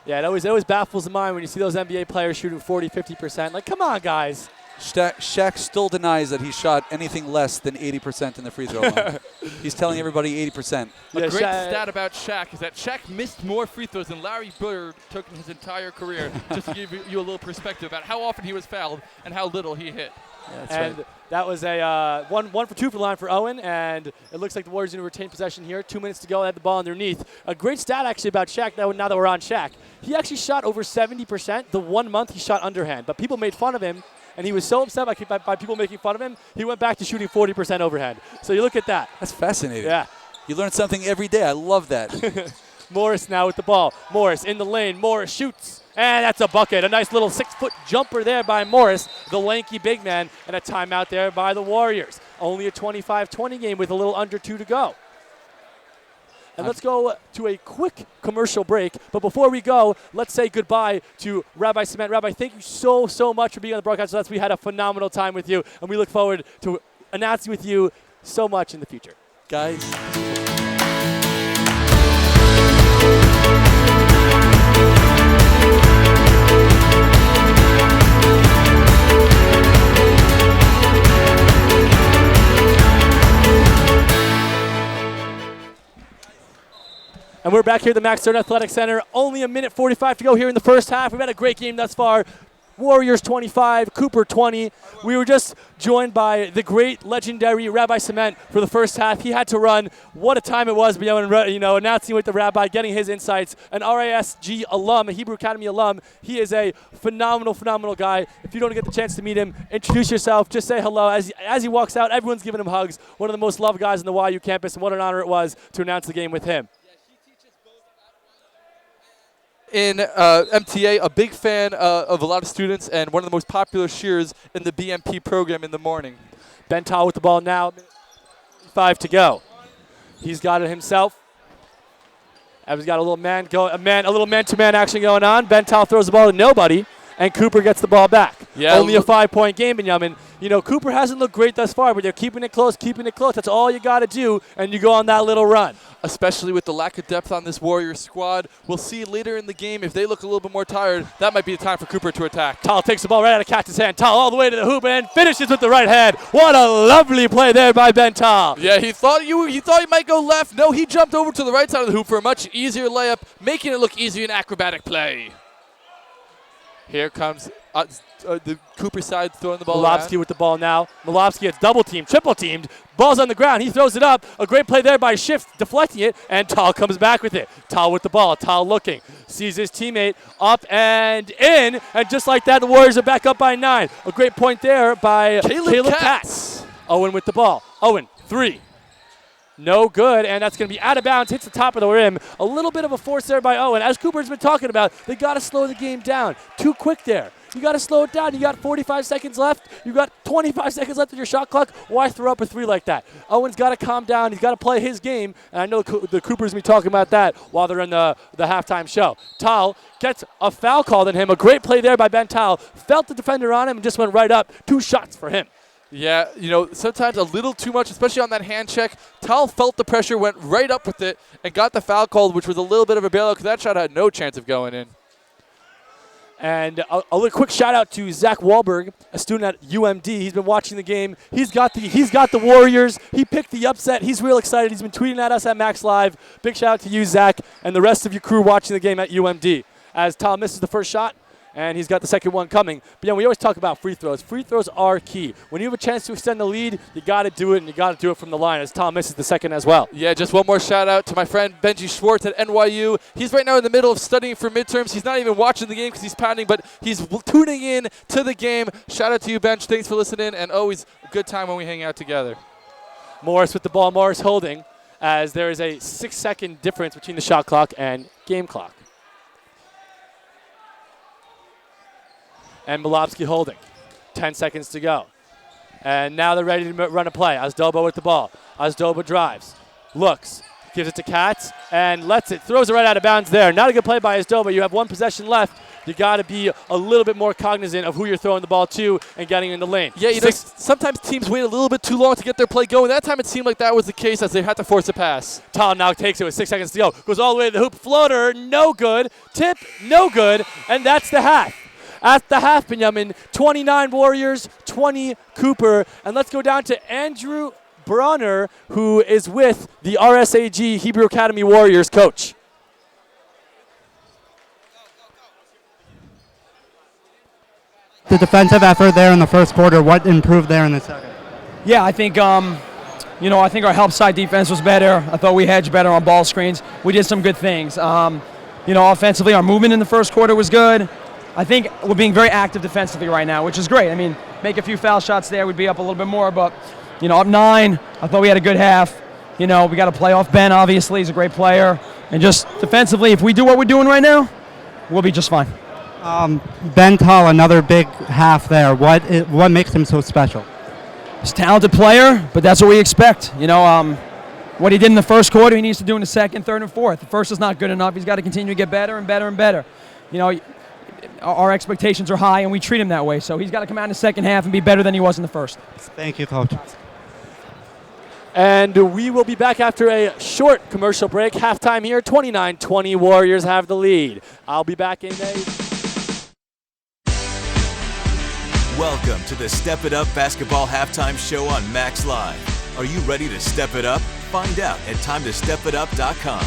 Yeah, it always baffles the mind when you see those NBA players shooting 40, 50%. Like, come on, guys. Shaq still denies that he shot anything less than 80% in the free throw line. He's telling everybody 80%. A great stat about Shaq is that Shaq missed more free throws than Larry Bird took in his entire career, just to give you a little perspective about how often he was fouled and how little he hit. Yeah, that's right. That was a 1 for 2 for the line for Owen, and it looks like the Warriors are going to retain possession here. 2 minutes to go. They have the ball underneath. A great stat actually about Shaq. Now that we're on Shaq, he actually shot over 70%. The 1 month he shot underhand, but people made fun of him. And he was so upset by people making fun of him, he went back to shooting 40% overhand. So you look at that. That's fascinating. Yeah. You learn something every day. I love that. Morris now with the ball. Morris in the lane. Morris shoots. And that's a bucket. A nice little 6-foot jumper there by Morris, the lanky big man. And a timeout there by the Warriors. Only a 25-20 game with a little under 2 to go. And let's go to a quick commercial break. But before we go, let's say goodbye to Rabbi Cement. Rabbi, thank you so much for being on the broadcast with us. We had a phenomenal time with you, and we look forward to announcing with you so much in the future. Guys. And we're back here at the Max Stern Athletic Center. Only a minute 45 to go here in the first half. We've had a great game thus far. Warriors 25, Cooper 20. We were just joined by the great, legendary Rabbi Cement for the first half. He had to run. What a time it was, announcing with the Rabbi, getting his insights. An RASG alum, a Hebrew Academy alum. He is a phenomenal, phenomenal guy. If you don't get the chance to meet him, introduce yourself. Just say hello. As he walks out, everyone's giving him hugs. One of the most loved guys on the YU campus, and what an honor it was to announce the game with him. In MTA, a big fan of a lot of students and one of the most popular shears in the BMP program in the morning. Ben Tal with the ball now. 5 to go. He's got it himself. Evans got a little man-to-man action going on. Ben Tal throws the ball to nobody, and Cooper gets the ball back. Yeah, only a 5-point game, Benjamin. Cooper hasn't looked great thus far, but they're keeping it close, That's all you got to do, and you go on that little run. Especially with the lack of depth on this Warriors squad. We'll see later in the game if they look a little bit more tired. That might be the time for Cooper to attack. Tal takes the ball right out of Cat's hand. Tal all the way to the hoop and finishes with the right hand. What a lovely play there by Ben Tal. Yeah, he thought he might go left. No, he jumped over to the right side of the hoop for a much easier layup, making it look easier in acrobatic play. Here comes the Cooper side throwing the ball Malofsky around. with the ball now. Malofsky gets double-teamed, triple-teamed. Ball's on the ground. He throws it up. A great play there by Shift, deflecting it, and Tal comes back with it. Tal with the ball. Tal looking. Sees his teammate up and in, and just like that, the Warriors are back up by 9. A great point there by Caleb Katz. Owen with the ball. Owen, 3. No good, and that's going to be out of bounds, hits the top of the rim. A little bit of a force there by Owen. As Cooper's been talking about, they got to slow the game down. Too quick there. You got to slow it down. You got 45 seconds left. You got 25 seconds left of your shot clock. Why throw up a 3 like that? Owen's got to calm down. He's got to play his game, and I know the Coopers will be talking about that while they're in the halftime show. Tal gets a foul called on him. A great play there by Ben Tal. Felt the defender on him and just went right up. 2 shots for him. Yeah, sometimes a little too much, especially on that hand check. Tal felt the pressure, went right up with it, and got the foul called, which was a little bit of a bailout because that shot had no chance of going in. And a little quick shout out to Zach Wahlberg, a student at UMD. He's been watching the game. He's got the Warriors. He picked the upset. He's real excited. He's been tweeting at us at Max Live. Big shout out to you, Zach, and the rest of your crew watching the game at UMD. As Tal misses the first shot, and he's got the second one coming. But we always talk about free throws. Free throws are key. When you have a chance to extend the lead, you got to do it, and you got to do it from the line, as Tom misses the second as well. Yeah, just one more shout out to my friend Benji Schwartz at NYU. He's right now in the middle of studying for midterms. He's not even watching the game because he's pounding, but he's tuning in to the game. Shout out to you, Benj. Thanks for listening, and always a good time when we hang out together. Morris with the ball. Morris holding, as there is a 6-second difference between the shot clock and game clock. And Malofsky holding. 10 seconds to go. And now they're ready to run a play. Ozdoba with the ball. Ozdoba drives. Looks. Gives it to Katz and lets it. Throws it right out of bounds there. Not a good play by Ozdoba. You have 1 possession left. You got to be a little bit more cognizant of who you're throwing the ball to and getting in the lane. Yeah, sometimes teams wait a little bit too long to get their play going. That time it seemed like that was the case as they had to force a pass. Tal now takes it with 6 seconds to go. Goes all the way to the hoop. Floater, no good. Tip, no good. And that's the half. At the half, Benjamin, 29 Warriors, 20 Cooper. And let's go down to Andrew Bronner, who is with the RSAG Hebrew Academy Warriors coach. The defensive effort there in the first quarter, what improved there in the second? Yeah, I think I think our help side defense was better. I thought we hedged better on ball screens. We did some good things. Offensively, our movement in the first quarter was good. I think we're being very active defensively right now, which is great. I mean, make a few foul shots there, we'd be up a little bit more, but, up 9, I thought we had a good half. We got to play off Ben, obviously. He's a great player. And just defensively, if we do what we're doing right now, we'll be just fine. Ben Tal, another big half there. What makes him so special? He's a talented player, but that's what we expect. What he did in the first quarter, he needs to do in the second, third, and fourth. The first is not good enough. He's got to continue to get better and better and better. Our expectations are high, and we treat him that way. So he's got to come out in the second half and be better than he was in the first. Thank you, Coach. And we will be back after a short commercial break. Halftime here, 29-20. Warriors have the lead. I'll be back in a... Welcome to the Step It Up Basketball Halftime Show on Max Live. Are you ready to step it up? Find out at timetostepitup.com.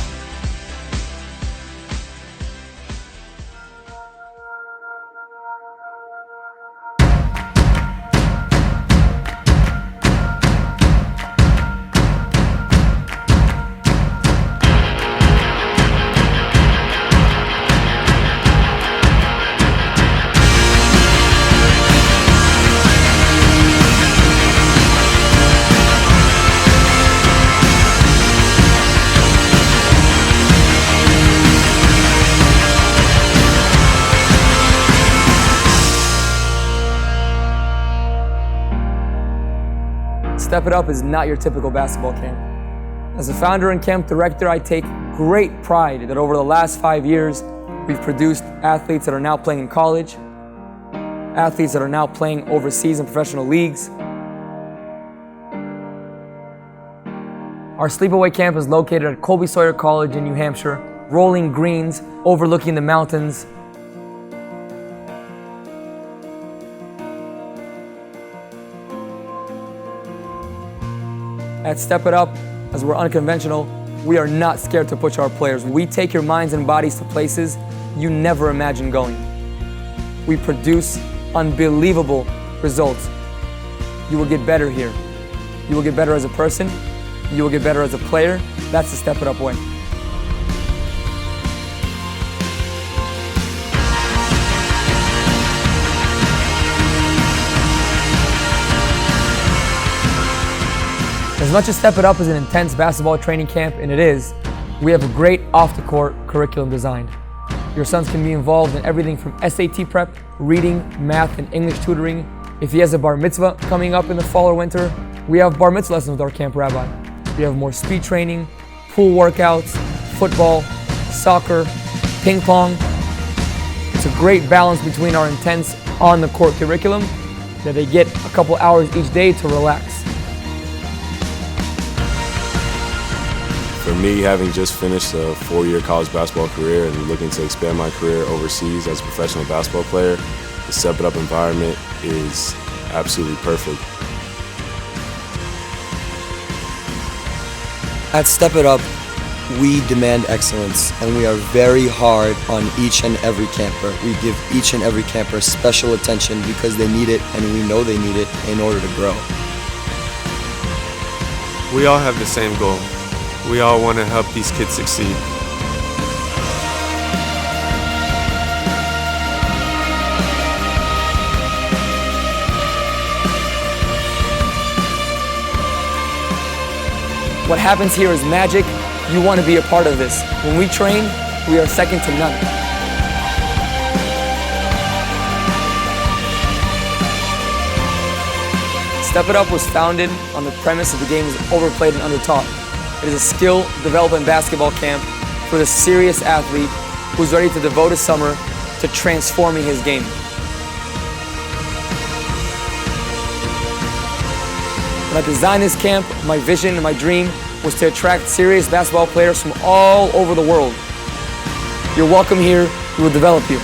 Step It Up is not your typical basketball camp. As a founder and camp director, I take great pride that over the last 5 years, we've produced athletes that are now playing in college, athletes that are now playing overseas in professional leagues. Our sleepaway camp is located at Colby Sawyer College in New Hampshire, rolling greens overlooking the mountains. At Step It Up, as we're unconventional, we are not scared to push our players. We take your minds and bodies to places you never imagined going. We produce unbelievable results. You will get better here. You will get better as a person. You will get better as a player. That's the Step It Up way. As much as Step It Up is an intense basketball training camp, and it is, we have a great off-the-court curriculum designed. Your sons can be involved in everything from SAT prep, reading, math, and English tutoring. If he has a bar mitzvah coming up in the fall or winter, we have bar mitzvah lessons with our camp rabbi. We have more speed training, pool workouts, football, soccer, ping pong. It's a great balance between our intense on-the-court curriculum that they get a couple hours each day to relax. For me, having just finished a 4-year college basketball career and looking to expand my career overseas as a professional basketball player, the Step It Up environment is absolutely perfect. At Step It Up, we demand excellence, and we are very hard on each and every camper. We give each and every camper special attention because they need it, and we know they need it in order to grow. We all have the same goal. We all want to help these kids succeed. What happens here is magic. You want to be a part of this. When we train, we are second to none. Step It Up was founded on the premise that the game is overplayed and undertaught. It is a skill development basketball camp for the serious athlete who's ready to devote a summer to transforming his game. When I designed this camp, my vision and my dream was to attract serious basketball players from all over the world. You're welcome here. We will develop you.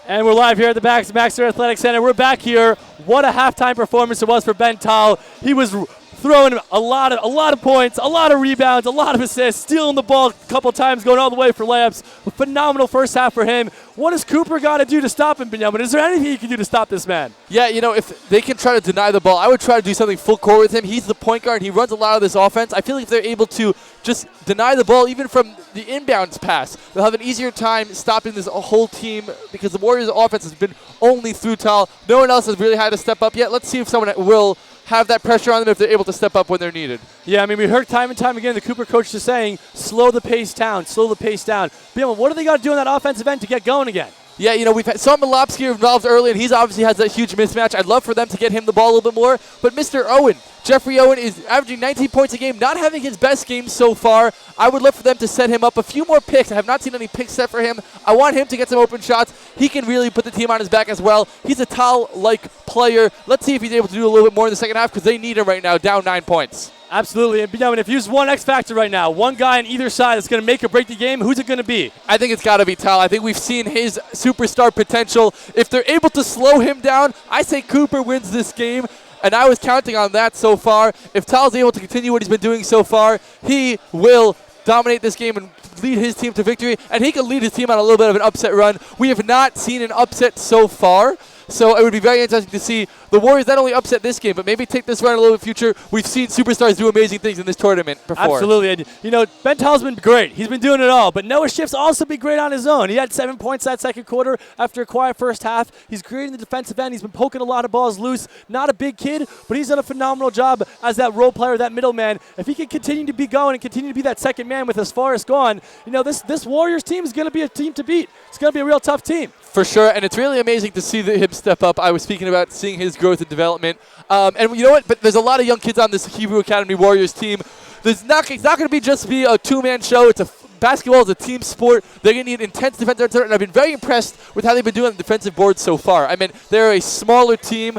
And we're live here at the Baxter Athletic Center. We're back here. What a halftime performance it was for Ben Tal. He was throwing a lot of points, a lot of rebounds, a lot of assists, stealing the ball a couple times, going all the way for layups. A phenomenal first half for him. What does Cooper got to do to stop him, Benjamin? Is there anything he can do to stop this man? Yeah, you know, if they can try to deny the ball, I would try to do something full court with him. He's the point guard. He runs a lot of this offense. I feel like if they're able to just deny the ball, even from the inbounds pass, they'll have an easier time stopping this whole team because the Warriors' offense has been only through Tal. No one else has really had to step up yet. Let's see if someone will have that pressure on them if they're able to step up when they're needed. Yeah, I mean, we heard time and time again the Cooper coach is saying, slow the pace down, slow the pace down. Benjamin, what do they got to do in that offensive end to get going again? Yeah, you know, we've had Sam Malopsky involved early, and he's obviously has that huge mismatch. I'd love for them to get him the ball a little bit more. But Mr. Owen, Jeffrey Owen, is averaging 19 points a game, not having his best game so far. I would love for them to set him up a few more picks. I have not seen any picks set for him. I want him to get some open shots. He can really put the team on his back as well. He's a Tal-like player. Let's see if he's able to do a little bit more in the second half because they need him right now, down 9 points. Absolutely. And Benjamin, if you use one X factor right now, one guy on either side that's going to make or break the game, who's it going to be? I think it's got to be Tal. I think we've seen his superstar potential. If they're able to slow him down, I say Cooper wins this game. And I was counting on that so far. If Tal's able to continue what he's been doing so far, he will dominate this game and lead his team to victory. And he can lead his team on a little bit of an upset run. We have not seen an upset so far. So it would be very interesting to see the Warriors not only upset this game, but maybe take this run a little bit future. We've seen superstars do amazing things in this tournament before. Absolutely. And, you know, Ben Tall's been great. He's been doing it all. But Noah Schiff's also been great on his own. He had 7 points that second quarter after a quiet first half. He's great in the defensive end. He's been poking a lot of balls loose. Not a big kid, but he's done a phenomenal job as that role player, that middleman. If he can continue to be going and continue to be that second man with as far as gone, you know, this Warriors team is going to be a team to beat. It's going to be a real tough team. For sure, and it's really amazing to see him step up. I was speaking about seeing his growth and development. And you know what? But there's a lot of young kids on this Hebrew Academy Warriors team. It's not going to just be a two-man show. Basketball is a team sport. They're going to need intense defensive effort, and I've been very impressed with how they've been doing on the defensive board so far. I mean, they're a smaller team,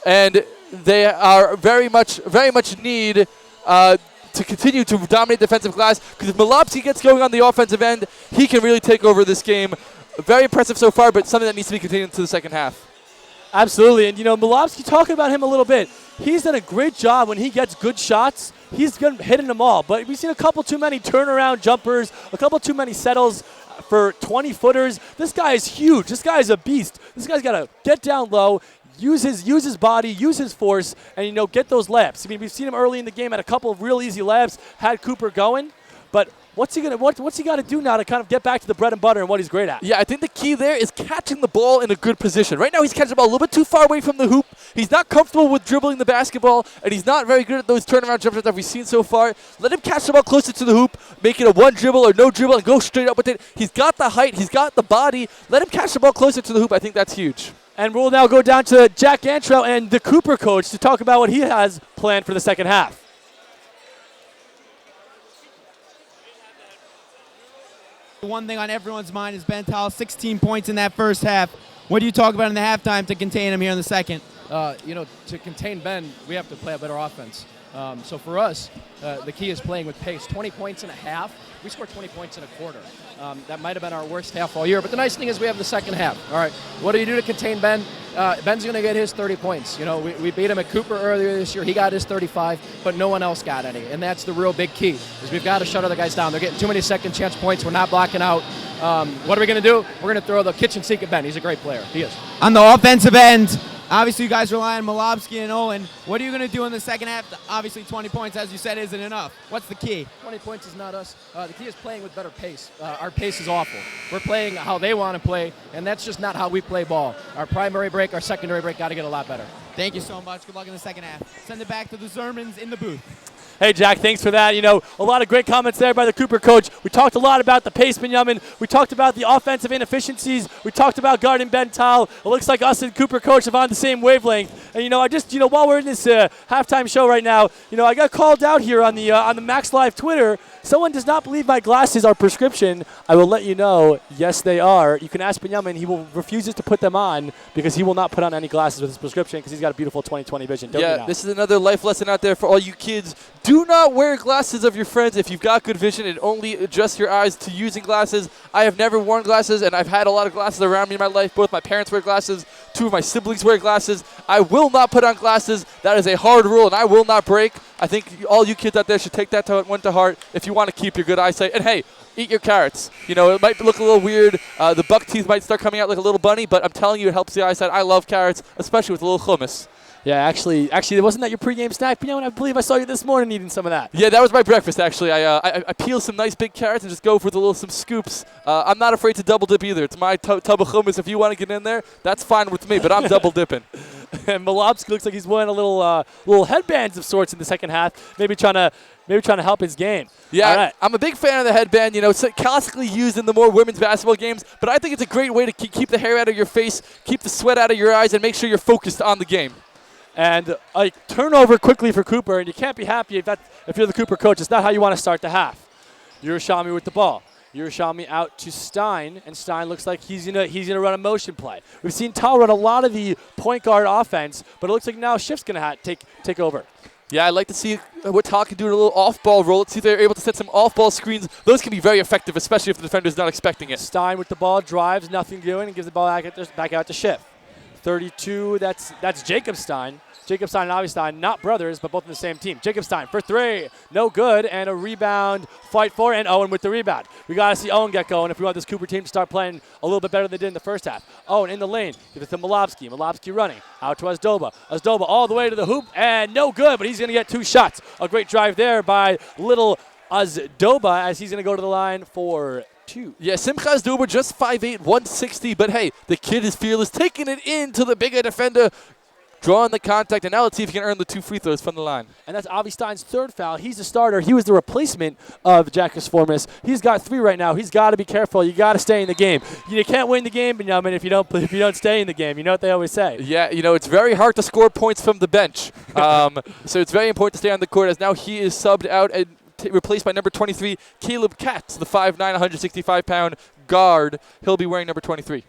and they are very much need to continue to dominate defensive glass, because if Malobsky gets going on the offensive end, he can really take over this game. Very impressive so far, but something that needs to be continued into the second half. Absolutely, and you know, Malobsky, talking about him a little bit, he's done a great job when he gets good shots. He's hitting them all, but we've seen a couple too many turnaround jumpers, a couple too many settles for 20-footers. This guy is huge. This guy is a beast. This guy's got to get down low, use his body, use his force, and, you know, get those layups. I mean, we've seen him early in the game at a couple of real easy layups, had Cooper going, but what's he got to do now to kind of get back to the bread and butter and what he's great at? Yeah, I think the key there is catching the ball in a good position. Right now he's catching the ball a little bit too far away from the hoop. He's not comfortable with dribbling the basketball, and he's not very good at those turnaround jumpers that we've seen so far. Let him catch the ball closer to the hoop, make it a one dribble or no dribble, and go straight up with it. He's got the height. He's got the body. Let him catch the ball closer to the hoop. I think that's huge. And we'll now go down to Jack Antrell and the Cooper coach to talk about what he has planned for the second half. One thing on everyone's mind is Ben Tall, 16 points in that first half. What do you talk about in the halftime to contain him here in the second? You know, to contain Ben, we have to play a better offense. So for us, the key is playing with pace. 20 points in a half. We scored 20 points in a quarter. That might have been our worst half all year. But the nice thing is we have the second half. All right, what do you do to contain Ben? Ben's going to get his 30 points. You know, we beat him at Cooper earlier this year. He got his 35, but no one else got any. And that's the real big key, is we've got to shut other guys down. They're getting too many second chance points. We're not blocking out. What are we going to do? We're going to throw the kitchen sink at Ben. He's a great player. He is. On the offensive end, obviously you guys rely on Malobsky and Owen. What are you going to do in the second half? Obviously 20 points, as you said, isn't enough. What's the key? 20 points is not us. The key is playing with better pace. Our pace is awful. We're playing how they want to play, and that's just not how we play ball. Our primary break, our secondary break got to get a lot better. Thank you so much. Good luck in the second half. Send it back to the Zermans in the booth. Hey, Jack, thanks for that. You know, a lot of great comments there by the Cooper coach. We talked a lot about the pace, Benjamin. We talked about the offensive inefficiencies. We talked about guarding Ben Tal. It looks like us and Cooper coach are on the same wavelength. And, you know, while we're in this halftime show right now, you know, I got called out here on the Max Live Twitter. Someone does not believe my glasses are prescription. I will let you know, yes, they are. You can ask Benjamin. He refuses to put them on because he will not put on any glasses with his prescription because he's got a beautiful 20/20 vision. Yeah, this is another life lesson out there for all you kids. Do not wear glasses of your friends if you've got good vision, and only adjust your eyes to using glasses. I have never worn glasses, and I've had a lot of glasses around me in my life. Both my parents wear glasses. 2 of my siblings wear glasses. I will not put on glasses. That is a hard rule, and I will not break. I think all you kids out there should take that one to heart if you want to keep your good eyesight. And, hey, eat your carrots. You know, it might look a little weird. The buck teeth might start coming out like a little bunny, but I'm telling you, it helps the eyesight. I love carrots, especially with a little hummus. Yeah, actually, wasn't that your pregame snack? You know, I believe I saw you this morning eating some of that. Yeah, that was my breakfast, actually. I peel some nice big carrots and just go for some scoops. I'm not afraid to double dip either. It's my tub of hummus. If you want to get in there, that's fine with me, but I'm double dipping. And Malobsky looks like he's wearing a little headbands of sorts in the second half, maybe trying to help his game. Yeah, right. I'm a big fan of the headband. You know, it's classically used in the more women's basketball games, but I think it's a great way to keep the hair out of your face, keep the sweat out of your eyes, and make sure you're focused on the game. And a turnover quickly for Cooper, and you can't be happy if you're the Cooper coach. It's not how you want to start the half. Yerushalmi with the ball. Yerushalmi out to Stein, and Stein looks like he's gonna run a motion play. We've seen Tal run a lot of the point guard offense, but it looks like now Schiff's gonna take over. Yeah, I'd like to see what Tal can do in a little off-ball roll. Let's see if they're able to set some off-ball screens. Those can be very effective, especially if the defender's not expecting it. Stein with the ball, drives, nothing doing, and gives the ball back out to Schiff. 32, that's Jacob Stein. Jacob Stein and Avi Stein, not brothers, but both in the same team. Jacob Stein for 3, no good, and a rebound fight for, and Owen with the rebound. We got to see Owen get going if we want this Cooper team to start playing a little bit better than they did in the first half. Owen in the lane, give it to Malobsky. Malobsky running, out to Azdoba. Azdoba all the way to the hoop, and no good, but he's going to get 2 shots. A great drive there by little Azdoba as he's going to go to the line for 2. Yeah, Simcha Azdoba just 5'8", 160, but hey, the kid is fearless, taking it into the bigger defender, drawing the contact, and now let's see if he can earn the 2 free throws from the line. And that's Avi Stein's 3rd foul. He's the starter. He was the replacement of Jackus Formas. He's got 3 right now. He's got to be careful. You got to stay in the game. You can't win the game, Benjamin, if you don't stay in the game. You know what they always say. Yeah, it's very hard to score points from the bench. So it's very important to stay on the court as now he is subbed out and replaced by number 23, Caleb Katz, the 5'9", 165-pound guard. He'll be wearing number 23.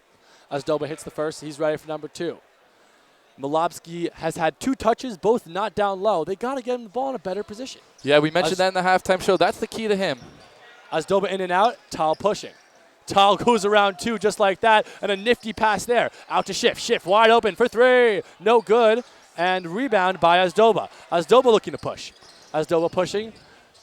Azdoba hits the first. He's ready for number 2. Malobsky has had 2 touches, both not down low. They got to get him the ball in a better position. Yeah, we mentioned that in the halftime show. That's the key to him. Azdoba in and out, Tal pushing. Tal goes around 2 just like that, and a nifty pass there. Out to Schiff. Schiff wide open for 3. No good. And rebound by Azdoba. Azdoba looking to push. Azdoba pushing.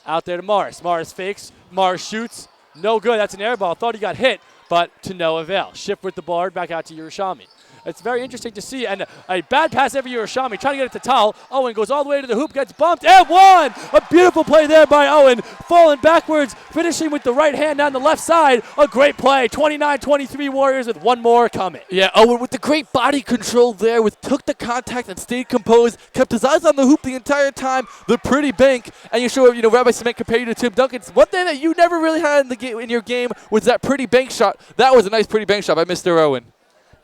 Out there to Morris. Morris fakes. Morris shoots. No good. That's an air ball. Thought he got hit, but to no avail. Schiff with the board. Back out to Yerushalmi. It's very interesting to see. And a bad pass every Yerushalmi, trying to get it to Tal. Owen goes all the way to the hoop, gets bumped, and 1! A beautiful play there by Owen. Falling backwards, finishing with the right hand down the left side. A great play. 29-23 Warriors with 1 more coming. Yeah, Owen with the great body control there, took the contact and stayed composed, kept his eyes on the hoop the entire time. The pretty bank. And you show, Rabbi Cement compared you to Tim Duncan. One thing that you never really had in your game was that pretty bank shot. That was a nice pretty bank shot by Mr. Owen.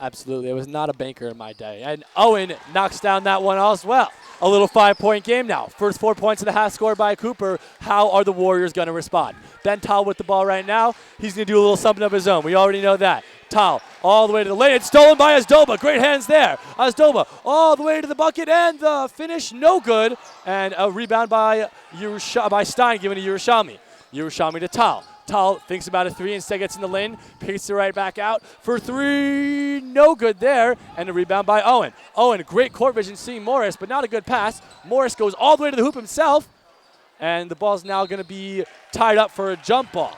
Absolutely. It was not a banker in my day. And Owen knocks down that one as well. A little 5-point game now. First 4 points of the half scored by Cooper. How are the Warriors going to respond? Ben Tal with the ball right now. He's going to do a little something of his own. We already know that. Tal all the way to the lane. It's stolen by Azdoba. Great hands there. Azdoba all the way to the bucket, and the finish no good. And a rebound by Stein given to Yerushalmi. Yerushalmi to Tal. Tal thinks about a 3, instead gets in the lane, picks it right back out for 3. No good there, and a rebound by Owen. Owen, great court vision seeing Morris, but not a good pass. Morris goes all the way to the hoop himself, and the ball's now going to be tied up for a jump ball.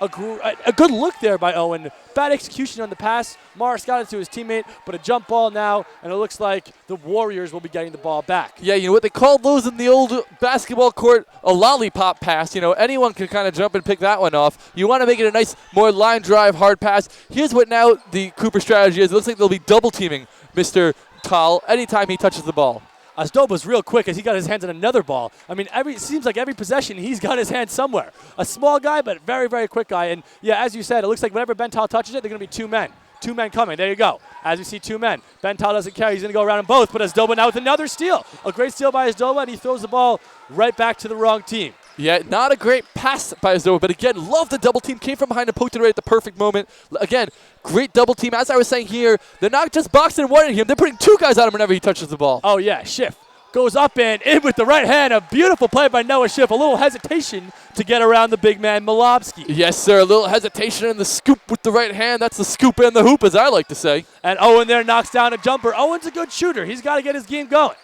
A good look there by Owen. Bad execution on the pass. Morris got it to his teammate, but a jump ball now, and it looks like the Warriors will be getting the ball back. Yeah, you know what they called those in the old basketball court? A lollipop pass. Anyone can kind of jump and pick that one off. You want to make it a nice, more line drive, hard pass. Here's what now the Cooper strategy is. It looks like they'll be double teaming Mr. Tal anytime he touches the ball. Azdoba's real quick as he got his hands on another ball. I mean, it seems like every possession he's got his hand somewhere. A small guy, but very, very quick guy. And yeah, as you said, it looks like whenever Ben Tal touches it, they're going to be 2 men. 2 men coming. There you go. As you see 2 men. Ben Tal doesn't care. He's going to go around them both. But Azdoba now with another steal. A great steal by Azdoba, and he throws the ball right back to the wrong team. Yeah, not a great pass by Azdoba, but again, love the double team. Came from behind and poked it right at the perfect moment. Again, great double team. As I was saying here, they're not just boxing and wanting him. They're putting 2 guys on him whenever he touches the ball. Oh, yeah. Schiff goes up and in with the right hand. A beautiful play by Noah Schiff. A little hesitation to get around the big man, Malobsky. Yes, sir. A little hesitation in the scoop with the right hand. That's the scoop and the hoop, as I like to say. And Owen there knocks down a jumper. Owen's a good shooter. He's got to get his game going.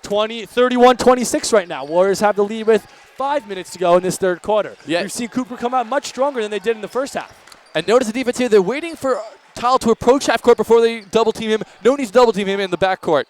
31-26 right now. Warriors have the lead with 5 minutes to go in this 3rd quarter. Yeah. We've seen Cooper come out much stronger than they did in the first half. And notice the defense here. They're waiting for Tal to approach half court before they double team him. No need to double team him in the backcourt.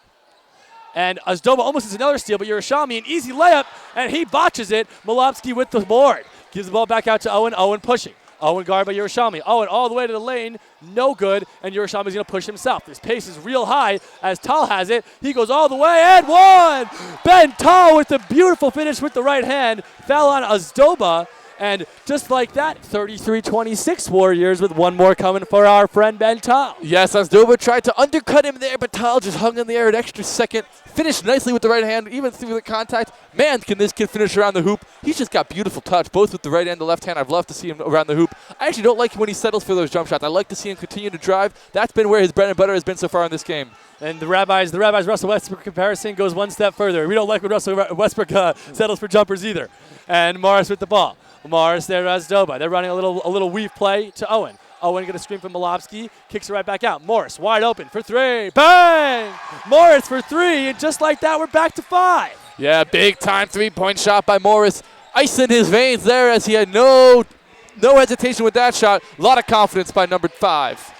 And Azdoba almost gets another steal, but Yerushalmi, an easy layup, and he botches it. Malobsky with the board. Gives the ball back out to Owen. Owen pushing. Owen guarded by Yerushalmi. Owen all the way to the lane. No good, and Yerushalmi's going to push himself. His pace is real high as Tal has it. He goes all the way and 1! Ben Tal with the beautiful finish with the right hand. Fell on Azdoba. And just like that, 33-26 Warriors with 1 more coming for our friend Ben Tal. Yes, Azdoba tried to undercut him there, but Tal just hung in the air an extra second. Finished nicely with the right hand, even through the contact. Man, can this kid finish around the hoop. He's just got beautiful touch, both with the right and the left hand. I'd love to see him around the hoop. I actually don't like when he settles for those jump shots. I like to see him continue to drive. That's been where his bread and butter has been so far in this game. And the Rabbi's Russell Westbrook comparison goes 1 step further. We don't like when Russell Westbrook settles for jumpers either. And Morris with the ball. Morris there to Azdoba. They're running a little weave play to Owen. Owen going to screen from Malofsky. Kicks it right back out. Morris wide open for three. Bang! Morris for three. And just like that, we're back to 5. Yeah, big time 3-point shot by Morris. Ice in his veins there as he had no hesitation with that shot. A lot of confidence by number 5.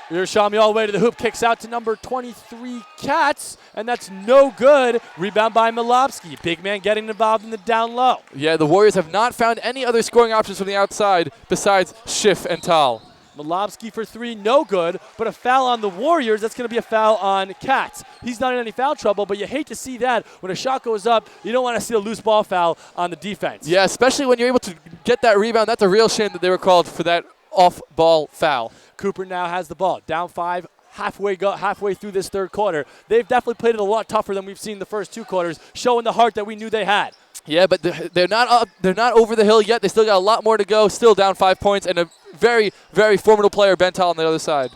Yerushalmi all the way to the hoop, kicks out to number 23, Katz, and that's no good. Rebound by Malofsky. Big man getting involved in the down low. Yeah, the Warriors have not found any other scoring options from the outside besides Schiff and Tal. Malofsky for 3, no good, but a foul on the Warriors. That's going to be a foul on Katz. He's not in any foul trouble, but you hate to see that. When a shot goes up, you don't want to see a loose ball foul on the defense. Yeah, especially when you're able to get that rebound. That's a real shame that they were called for that off-ball foul. Cooper now has the ball. Down 5, halfway through this third quarter. They've definitely played it a lot tougher than we've seen the first 2 quarters, showing the heart that we knew they had. Yeah, but they're not up. They're not over the hill yet. They still got a lot more to go. Still down 5 points, and a very, very formidable player, Bental, on the other side.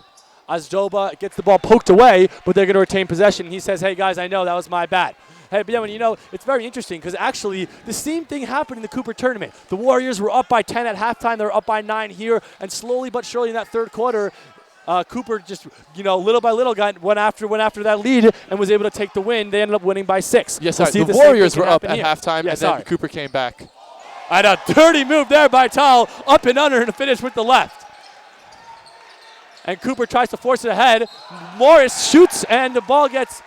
Azdoba gets the ball poked away, but they're going to retain possession. He says, "Hey guys, I know that was my bad." Hey, but yeah, it's very interesting because actually the same thing happened in the Cooper tournament. The Warriors were up by 10 at halftime. They're up by 9 here, and slowly but surely in that third quarter, Cooper just, little by little went after that lead and was able to take the win. They ended up winning by 6. Yes, the Warriors were up at halftime, and then Cooper came back. And a dirty move there by Tal, up and under, and a finish with the left. And Cooper tries to force it ahead. Morris shoots, and the ball gets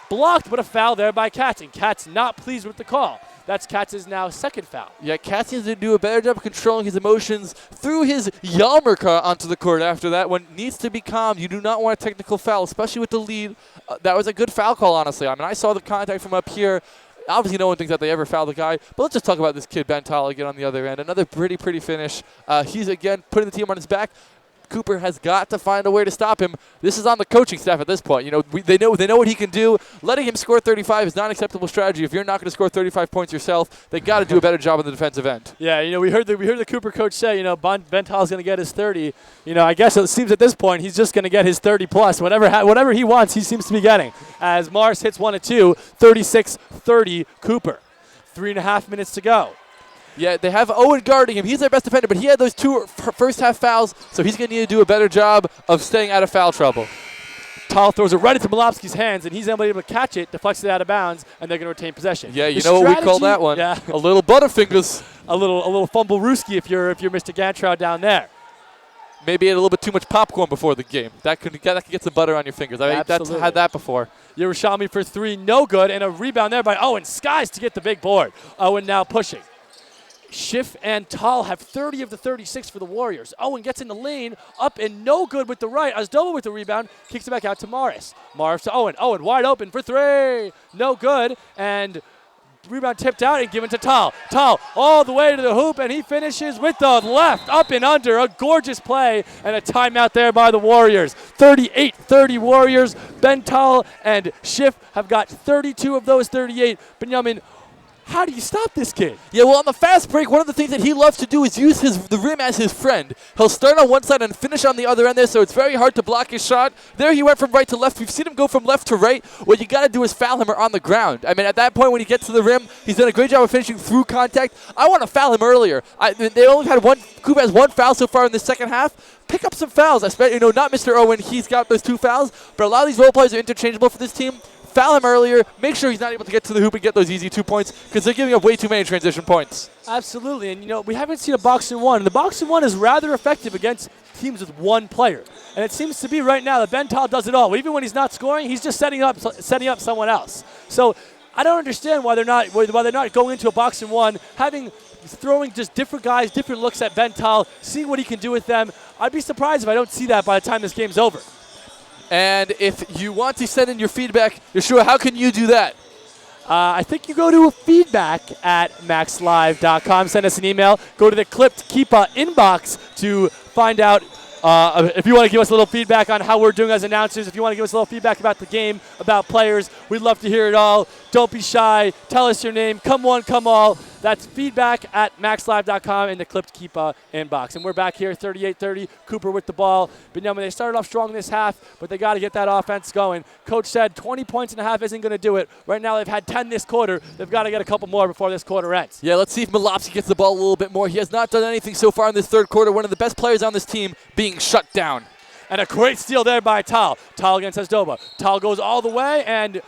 blocked, but a foul there by Katz. And Katz not pleased with the call. That's Katz's now second foul. Yeah, Katz needs to do a better job of controlling his emotions through his yarmulke onto the court after that. One needs to be calm. You do not want a technical foul, especially with the lead. That was a good foul call, honestly. I mean, I saw the contact from up here. Obviously, no one thinks that they ever foul the guy. But let's just talk about this kid, Bental, again on the other end. Another pretty finish. He's, again, putting the team on his back. Cooper has got to find a way to stop him. This is on the coaching staff at this point. They know what he can do. Letting him score 35 is not an acceptable strategy. If you're not going to score 35 points yourself, they got to do a better job on the defensive end. Yeah, we heard the Cooper coach say, Bental's going to get his 30. I guess it seems at this point he's just going to get his 30 plus. Whatever he wants, he seems to be getting. As Morris hits 1 and 2, 36-30 Cooper. 3.5 minutes to go. Yeah, they have Owen guarding him. He's their best defender, but he had those 2 first half fouls, so he's going to need to do a better job of staying out of foul trouble. Tal throws it right into Malofsky's hands, and he's able to catch it, deflects it out of bounds, and they're going to retain possession. Yeah, you know what we call that one? Yeah. A little butterfingers. a little fumble rooski if you're Mr. Gantrow down there. Maybe ate a little bit too much popcorn before the game. That could get some butter on your fingers. I've had that before. Yerushalmi for 3, no good, and a rebound there by Owen. Skies to get the big board. Owen now pushing. Schiff and Tal have 30 of the 36 for the Warriors. Owen gets in the lane, up and no good with the right. Azdoba with the rebound, kicks it back out to Morris. Morris to Owen. Owen wide open for 3. No good. And rebound tipped out and given to Tal. Tal all the way to the hoop, and he finishes with the left, up and under. A gorgeous play and a timeout there by the Warriors. 38-30 Warriors. Bental and Schiff have got 32 of those 38. Benjamin, how do you stop this kid? Yeah, well, on the fast break, one of the things that he loves to do is use the rim as his friend. He'll start on one side and finish on the other end there, so it's very hard to block his shot. There he went from right to left. We've seen him go from left to right. What you got to do is foul him on the ground. I mean, at that point, when he gets to the rim, he's done a great job of finishing through contact. I want to foul him earlier. They only had Cooper has 1 foul so far in the second half. Pick up some fouls. Not Mr. Owen. He's got those 2 fouls, but a lot of these role players are interchangeable for this team. Foul him earlier. Make sure he's not able to get to the hoop and get those easy 2 points because they're giving up way too many transition points. Absolutely, and we haven't seen a box and one. And the box and one is rather effective against teams with 1 player, and it seems to be right now that Bental does it all. Even when he's not scoring, he's just setting up someone else. So I don't understand why they're not going into a box and one, throwing just different guys, different looks at Bental, seeing what he can do with them. I'd be surprised if I don't see that by the time this game's over. And if you want to send in your feedback, Yeshua, how can you do that? I think you go to feedback at maxlive.com. Send us an email. Go to the Clipped Keepa inbox to find out if you want to give us a little feedback on how we're doing as announcers. If you want to give us a little feedback about the game, about players, we'd love to hear it all. Don't be shy. Tell us your name. Come one, come all. That's feedback@maxlive.com in the Clipped Keepa inbox. And we're back here, 38-30. Cooper with the ball. Binyama, they started off strong this half, but they got to get that offense going. Coach said 20 points and a half isn't going to do it. Right now they've had 10 this quarter. They've got to get a couple more before this quarter ends. Yeah, let's see if Malopsky gets the ball a little bit more. He has not done anything so far in this third quarter. One of the best players on this team being shut down. And a great steal there by Tal. Tal against Asdoba. Tal goes all the way, and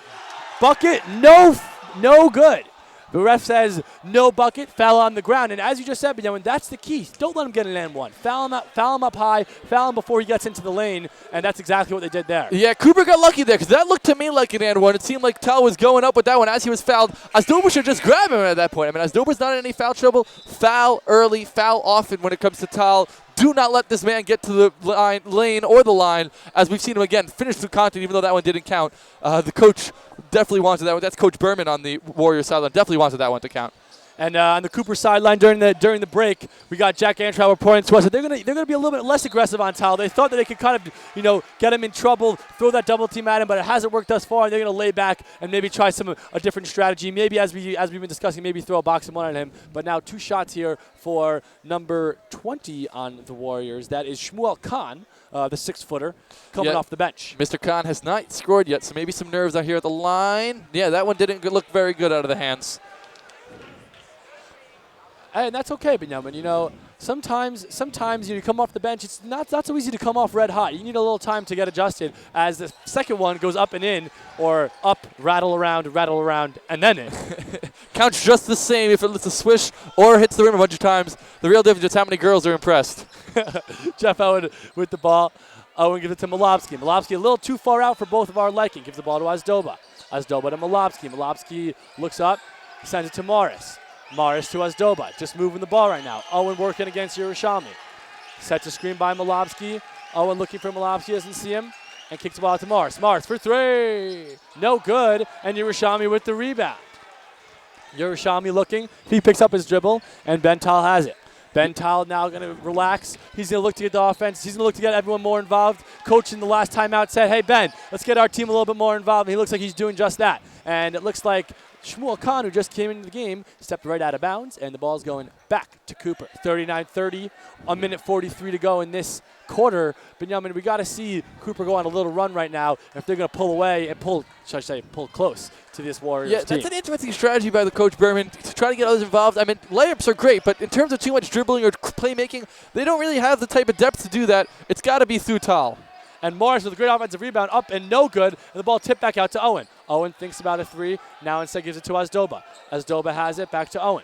bucket, no good. The ref says no bucket, foul on the ground. And as you just said, Benjamin, that's the key. Don't let him get an N1. Foul him up high, foul him before he gets into the lane, and that's exactly what they did there. Yeah, Cooper got lucky there because that looked to me like an N1. It seemed like Tal was going up with that one as he was fouled. Asdoba should just grab him at that point. I mean, Asdoba's not in any foul trouble. Foul early, foul often when it comes to Tal. Do not let this man get to the lane or the line, as we've seen him again finish the content, even though that one didn't count. The coach definitely wanted that one. That's Coach Berman on the Warriors sideline. Definitely wanted that one to count. And on the Cooper sideline during the break, we got Jack Antrow reporting to us that they're gonna be a little bit less aggressive on Tal. They thought that they could kind of get him in trouble, throw that double team at him, but it hasn't worked thus far. And they're gonna lay back and maybe try a different strategy. Maybe as we've been discussing, maybe throw a box and one on him. But now 2 shots here for number 20 on the Warriors. That is Shmuel Khan, the 6-footer, coming off the bench. Mr. Khan has not scored yet, so maybe some nerves are here at the line. Yeah, that one didn't look very good out of the hands. And that's okay, Benjamin. You know, sometimes you come off the bench. It's not so easy to come off red hot. You need a little time to get adjusted as the second one goes up and in, or up, rattle around, and then in. Counts just the same if it's a swish or hits the rim a bunch of times. The real difference is how many girls are impressed. Jeff Owen with the ball. Owen gives it to Malopsky. Malopsky a little too far out for both of our liking. Gives the ball to Asdoba. Asdoba to Malopsky. Malopsky looks up, sends it to Morris. Morris to Asdoba, just moving the ball right now. Owen working against Yerushalmi. Sets a screen by Malopsky. Owen looking for Malopsky, doesn't see him, and kicks the ball out to Morris. Morris for 3. No good, and Yerushalmi with the rebound. Yerushalmi looking. He picks up his dribble, and Ben Tal has it. Ben Tal now going to relax. He's going to look to get the offense. He's going to look to get everyone more involved. Coach in the last timeout said, hey, Ben, let's get our team a little bit more involved. And he looks like he's doing just that. And it looks like Shmuel Khan, who just came into the game, stepped right out of bounds, and the ball's going back to Cooper. 39-30, 1:43 to go in this quarter. Benjamin, we got to see Cooper go on a little run right now if they're going to pull away and pull close to this Warriors team. That's an interesting strategy by the Coach Berman to try to get others involved. I mean, layups are great, but in terms of too much dribbling or playmaking, they don't really have the type of depth to do that. It's got to be through Tal. And Morris with a great offensive rebound, up and no good, and the ball tipped back out to Owen. Owen thinks about a 3, now instead gives it to Asdoba. Asdoba has it, back to Owen.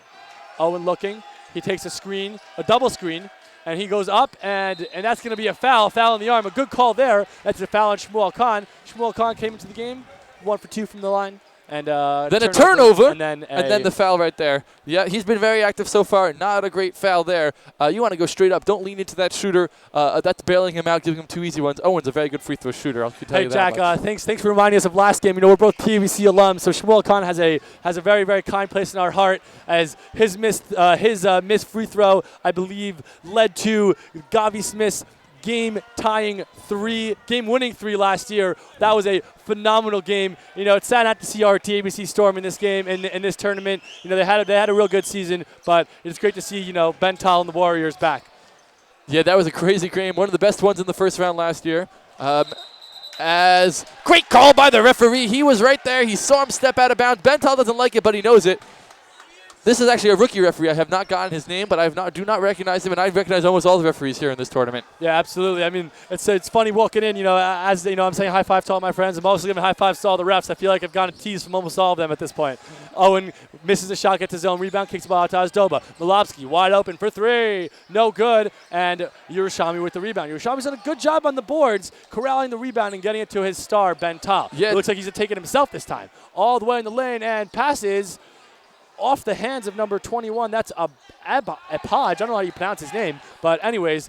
Owen looking, he takes a screen, a double screen, and he goes up, and that's going to be a foul in the arm. A good call there. That's a foul on Shmuel Khan. Shmuel Khan came into the game, 1 for 2 from the line. And then a turnover, and then the foul right there. Yeah, he's been very active so far. Not a great foul there. You want to go straight up. Don't lean into that shooter. That's bailing him out, giving him 2 easy ones. Owen's a very good free throw shooter. I'll tell you that. Hey, Jack, thanks for reminding us of last game. You know, we're both PVC alums, so Shmuel Khan has a very, very kind place in our heart, as his missed free throw, I believe, led to Gavi Smith's game-winning 3 last year. That was a phenomenal game. You know, it's sad not to see our TABC Storm in this game, in this tournament. You know, they had a real good season, but it's great to see, you know, Ben Tal and the Warriors back. Yeah, that was a crazy game. One of the best ones in the first round last year. As great call by the referee. He was right there. He saw him step out of bounds. Ben Tal doesn't like it, but he knows it. This is actually a rookie referee. I have not gotten his name, but I do not recognize him, and I recognize almost all the referees here in this tournament. Yeah, absolutely. I mean, it's funny walking in, you know, as you know, I'm saying high five to all my friends. I'm also giving high fives to all the refs. I feel like I've gotten a tease from almost all of them at this point. Owen misses a shot, gets his own rebound, kicks the ball out to Asdoba. Malopsky wide open for 3, no good, and Yerushalmi with the rebound. Yerushalmi's done a good job on the boards, corralling the rebound and getting it to his star, Ben Tal. Yeah. It looks like he's taking himself this time. All the way in the lane, and passes off the hands of number 21. That's Epaj. I don't know how you pronounce his name. But anyways,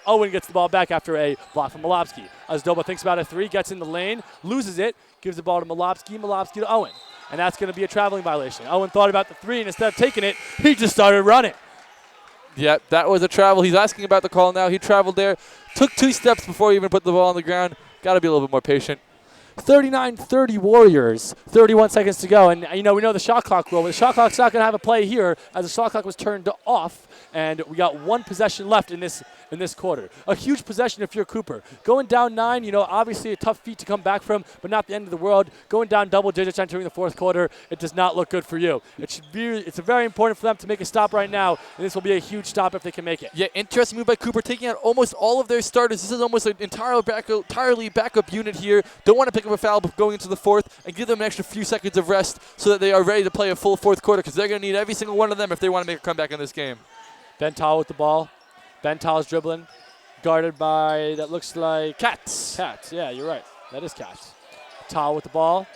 Owen gets the ball back after a block from Malopsky. Asdoba thinks about a 3, gets in the lane, loses it, gives the ball to Malopsky to Owen. And that's going to be a traveling violation. Owen thought about the 3, and instead of taking it, he just started running. Yeah, that was a travel. He's asking about the call now. He traveled there, took 2 steps before he even put the ball on the ground. Got to be a little bit more patient. 39-30 Warriors, 31 seconds to go. And, we know the shot clock rule, but the shot clock's not going to have a play here as the shot clock was turned off, and we got one possession left in this quarter. A huge possession if you're Cooper. Going down 9, obviously a tough feat to come back from, but not the end of the world. Going down double digits entering the fourth quarter, it does not look good for you. It's very important for them to make a stop right now, and this will be a huge stop if they can make it. Yeah, interesting move by Cooper, taking out almost all of their starters. This is almost an entirely backup unit here. Don't want to pick up a foul going into the fourth and give them an extra few seconds of rest so that they are ready to play a full fourth quarter, because they're going to need every single one of them if they want to make a comeback in this game. Bental with the ball. Bental's dribbling. Guarded by, that looks like Katz. Katz, yeah, you're right. That is Katz. Tal with the ball.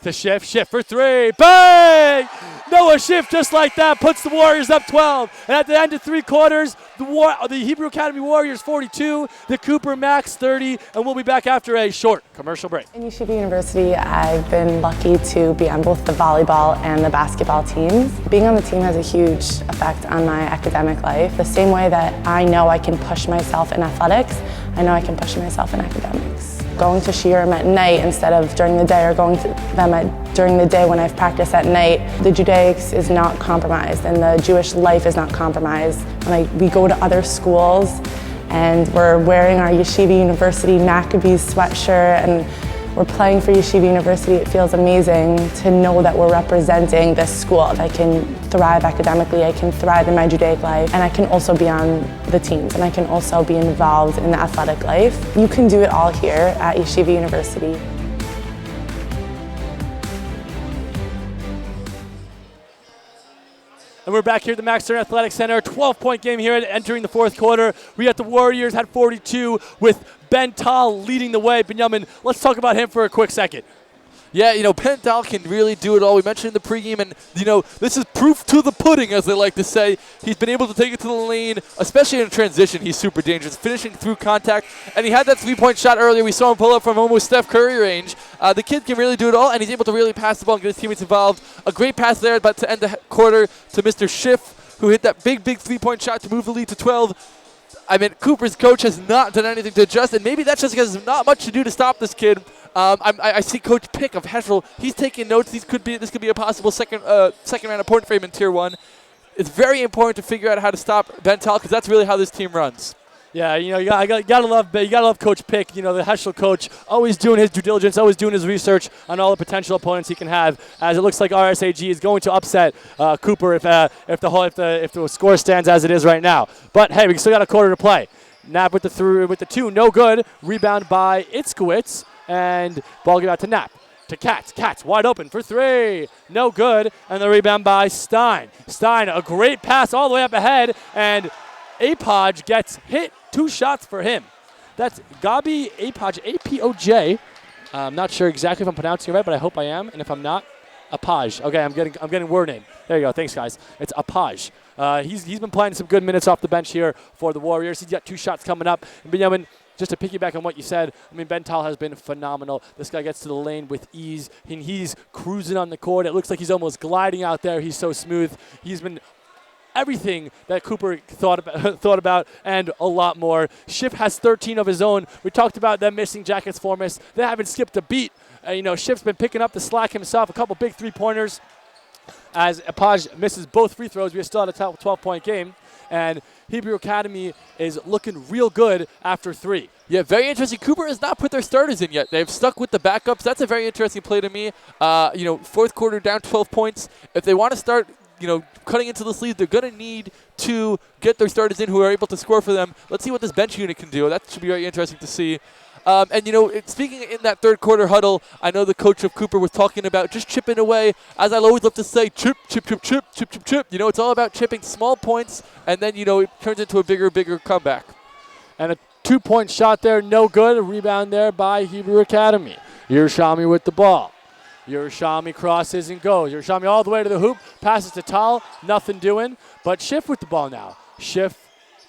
To Schiff. Schiff for 3. Bang! Noah Schiff just like that puts the Warriors up 12. And at the end of 3 quarters, the Hebrew Academy Warriors 42, the Cooper Max 30, and we'll be back after a short commercial break. In Yeshiva University, I've been lucky to be on both the volleyball and the basketball teams. Being on the team has a huge effect on my academic life. The same way that I know I can push myself in athletics, I know I can push myself in academics. Going to shiurim at night instead of during the day, or going to them during the day when I've practiced at night, the Judaics is not compromised and the Jewish life is not compromised. We go to other schools and we're wearing our Yeshiva University Maccabees sweatshirt and we're playing for Yeshiva University. It feels amazing to know that we're representing this school. I can thrive academically, I can thrive in my Judaic life, and I can also be on the teams, and I can also be involved in the athletic life. You can do it all here at Yeshiva University. And we're back here at the Max Stern Athletic Center. 12-point game here entering the fourth quarter. We got the Warriors at 42 with Bental leading the way. Benjamin, let's talk about him for a quick second. Yeah, Bental can really do it all. We mentioned in the pregame, and, this is proof to the pudding, as they like to say. He's been able to take it to the lane, especially in transition. He's super dangerous, finishing through contact. And he had that three-point shot earlier. We saw him pull up from almost Steph Curry range. The kid can really do it all, and he's able to really pass the ball and get his teammates involved. A great pass there, about to end the quarter, to Mr. Schiff, who hit that big three-point shot to move the lead to 12. Cooper's coach has not done anything to adjust, and maybe that's just because there's not much to do to stop this kid. I see Coach Pick of Heschel. He's taking notes. This could be a possible second round opponent for him in Tier 1. It's very important to figure out how to stop Bental, because that's really how this team runs. Yeah, you gotta love Coach Pick. The Heschel coach, always doing his due diligence, always doing his research on all the potential opponents he can have. As it looks like RSAG is going to upset Cooper if the score stands as it is right now. But hey, we still got a quarter to play. Knapp with the 2, no good. Rebound by Itzkowitz, and ball get out to Knapp. To Katz. Katz wide open for 3. No good. And the rebound by Stein. Stein, a great pass all the way up ahead, and Apoj gets hit. 2 shots for him. That's Gabi Apoj, A-P-O-J. I'm not sure exactly if I'm pronouncing it right, but I hope I am. And if I'm not, Apoj. Okay, I'm getting word name. There you go. Thanks, guys. It's Apoj. He's been playing some good minutes off the bench here for the Warriors. He's got 2 shots coming up. And Benjamin, just to piggyback on what you said, Bental has been phenomenal. This guy gets to the lane with ease, and he's cruising on the court. It looks like he's almost gliding out there. He's so smooth. He's been everything that Cooper thought about and a lot more. Schiff has 13 of his own. We talked about them missing jackets for us. They haven't skipped a beat. Schiff's been picking up the slack himself. A couple big 3-pointers. As Apoj misses both free throws, we are still at a 12-point game. And Hebrew Academy is looking real good after 3. Yeah, very interesting. Cooper has not put their starters in yet. They've stuck with the backups. That's a very interesting play to me. Fourth quarter down 12 points. If they want to start cutting into the sleeve, they're going to need to get their starters in who are able to score for them. Let's see what this bench unit can do. That should be very interesting to see. Speaking in that third quarter huddle, I know the coach of Cooper was talking about just chipping away. As I always love to say, chip, chip, chip, chip, chip, chip, chip. It's all about chipping small points, and then, it turns into a bigger comeback. And a 2-point shot there, no good. A rebound there by Hebrew Academy. Yerushalmi with the ball. Yerushalmi crosses and goes. Yerushalmi all the way to the hoop, passes to Tal, nothing doing. But Schiff with the ball now. Schiff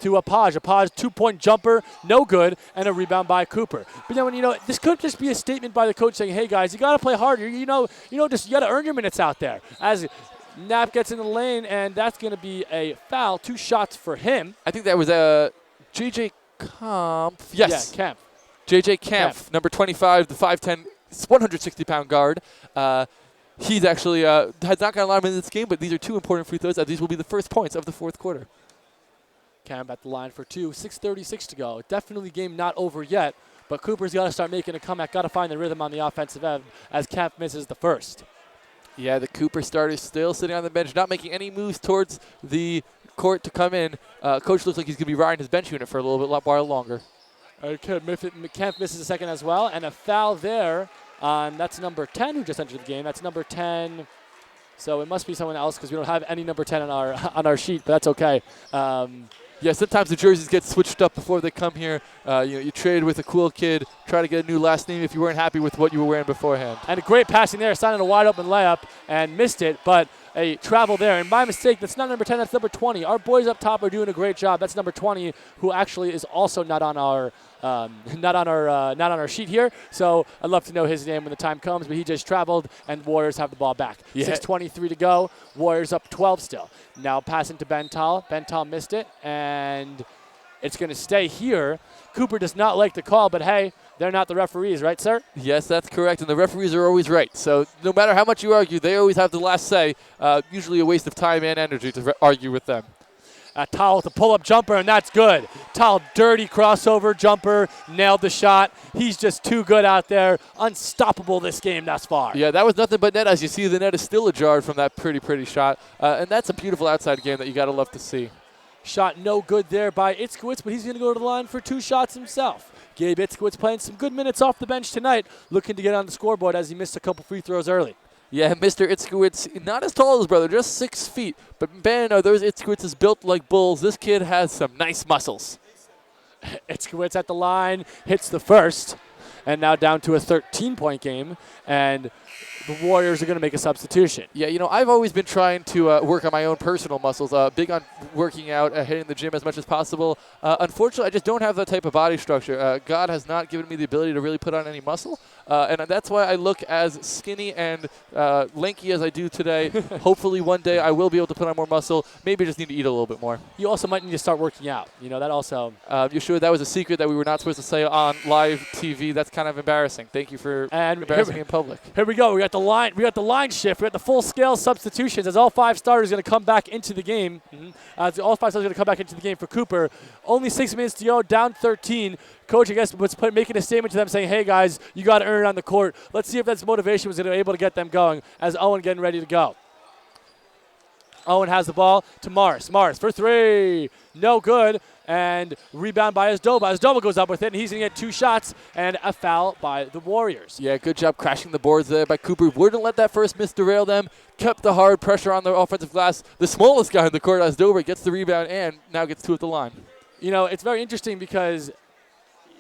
to Apoj. Apoj 2-point jumper, no good, and a rebound by Cooper. But then this could just be a statement by the coach saying, "Hey guys, you got to play harder. You got to earn your minutes out there." As Knapp gets in the lane, and that's going to be a foul. 2 shots for him. I think that was J.J. Kampf. Yes, yeah, Kampf. J.J. Kampf, number 25, the 5'10 160-pound guard. He's actually has not got a lot of minutes in this game, but these are 2 important free throws, as these will be the first points of the fourth quarter. Cam at the line for 2, 6:36 to go. Definitely game not over yet, but Cooper's got to start making a comeback, got to find the rhythm on the offensive end as Kemp misses the first. Yeah, the Cooper starter still sitting on the bench, not making any moves towards the court to come in. Coach looks like he's going to be riding his bench unit for a little bit while longer. Kemp misses a second as well, and a foul there on, that's number 10 who just entered the game. That's number 10. So it must be someone else because we don't have any number 10 on our sheet, but that's okay. Yeah, sometimes the jerseys get switched up before they come here. You trade with a cool kid, try to get a new last name if you weren't happy with what you were wearing beforehand. And a great passing there, signing a wide open layup and missed it, but a travel there. And by mistake, that's not number 10, that's number 20. Our boys up top are doing a great job. That's number 20, who actually is also not on our sheet here. So I'd love to know his name when the time comes, but he just traveled, and Warriors have the ball back. Yeah. 6:23 to go. Warriors up 12 still. Now passing to Ben Tal. Ben Tal missed it, and it's going to stay here. Cooper does not like the call, but hey, they're not the referees, right, sir? Yes, that's correct, and the referees are always right. So no matter how much you argue, they always have the last say. Usually a waste of time and energy to argue with them. Tal with a pull-up jumper, and that's good. Tal, dirty crossover jumper, nailed the shot. He's just too good out there. Unstoppable this game thus far. Yeah, that was nothing but net. As you see, the net is still ajar from that pretty shot. And that's a beautiful outside game that you got to love to see. Shot no good there by Itzkowitz, but he's going to go to the line for 2 shots himself. Gabe Itzkowitz playing some good minutes off the bench tonight, looking to get on the scoreboard as he missed a couple free throws early. Yeah, Mr. Itzkowitz, not as tall as his brother, just 6 feet. But man, are those Itzkowitzes built like bulls. This kid has some nice muscles. Itzkowitz at the line, hits the first, and now down to a 13-point game. And the Warriors are going to make a substitution. Yeah, I've always been trying to work on my own personal muscles, big on working out, hitting the gym as much as possible. Unfortunately, I just don't have that type of body structure. God has not given me the ability to really put on any muscle, and that's why I look as skinny and lanky as I do today. Hopefully one day I will be able to put on more muscle. Maybe I just need to eat a little bit more. You also might need to start working out. That also... You sure that was a secret that we were not supposed to say on live TV? That's kind of embarrassing. Thank you for embarrassing me in public. Here we go. We got the line shift. We got the full-scale substitutions as all 5 starters are going to come back into the game. All 5 starters are going to come back into the game for Cooper. Only 6 minutes to go, down 13. Coach, I guess, was making a statement to them saying, hey, guys, you got to earn it on the court. Let's see if that's motivation was able to get them going as Owen getting ready to go. Owen has the ball to Morris. Morris for 3. No good. And rebound by Asdoba. Asdoba goes up with it, and he's going to get 2 shots and a foul by the Warriors. Yeah, good job crashing the boards there by Cooper. Wouldn't let that first miss derail them. Kept the hard pressure on the offensive glass. The smallest guy in the court, Asdoba, gets the rebound and now gets 2 at the line. It's very interesting because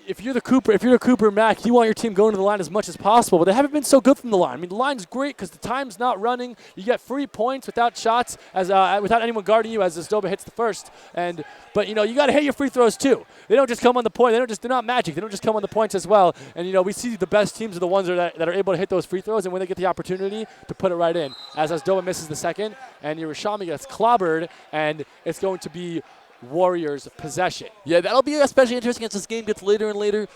if you're the Cooper Mac, you want your team going to the line as much as possible, but they haven't been so good from the line. I mean, the line's great because the time's not running. You get free points without shots, without anyone guarding you as Asdoba hits the first. But you got to hit your free throws too. They don't just come on the point. They're not magic. They don't just come on the points as well. And we see the best teams are the ones that are able to hit those free throws, and when they get the opportunity to put it right in. As Asdoba misses the second, and Yerushalmi gets clobbered, and it's going to be Warriors possession. Yeah, that'll be especially interesting as this game gets later and later.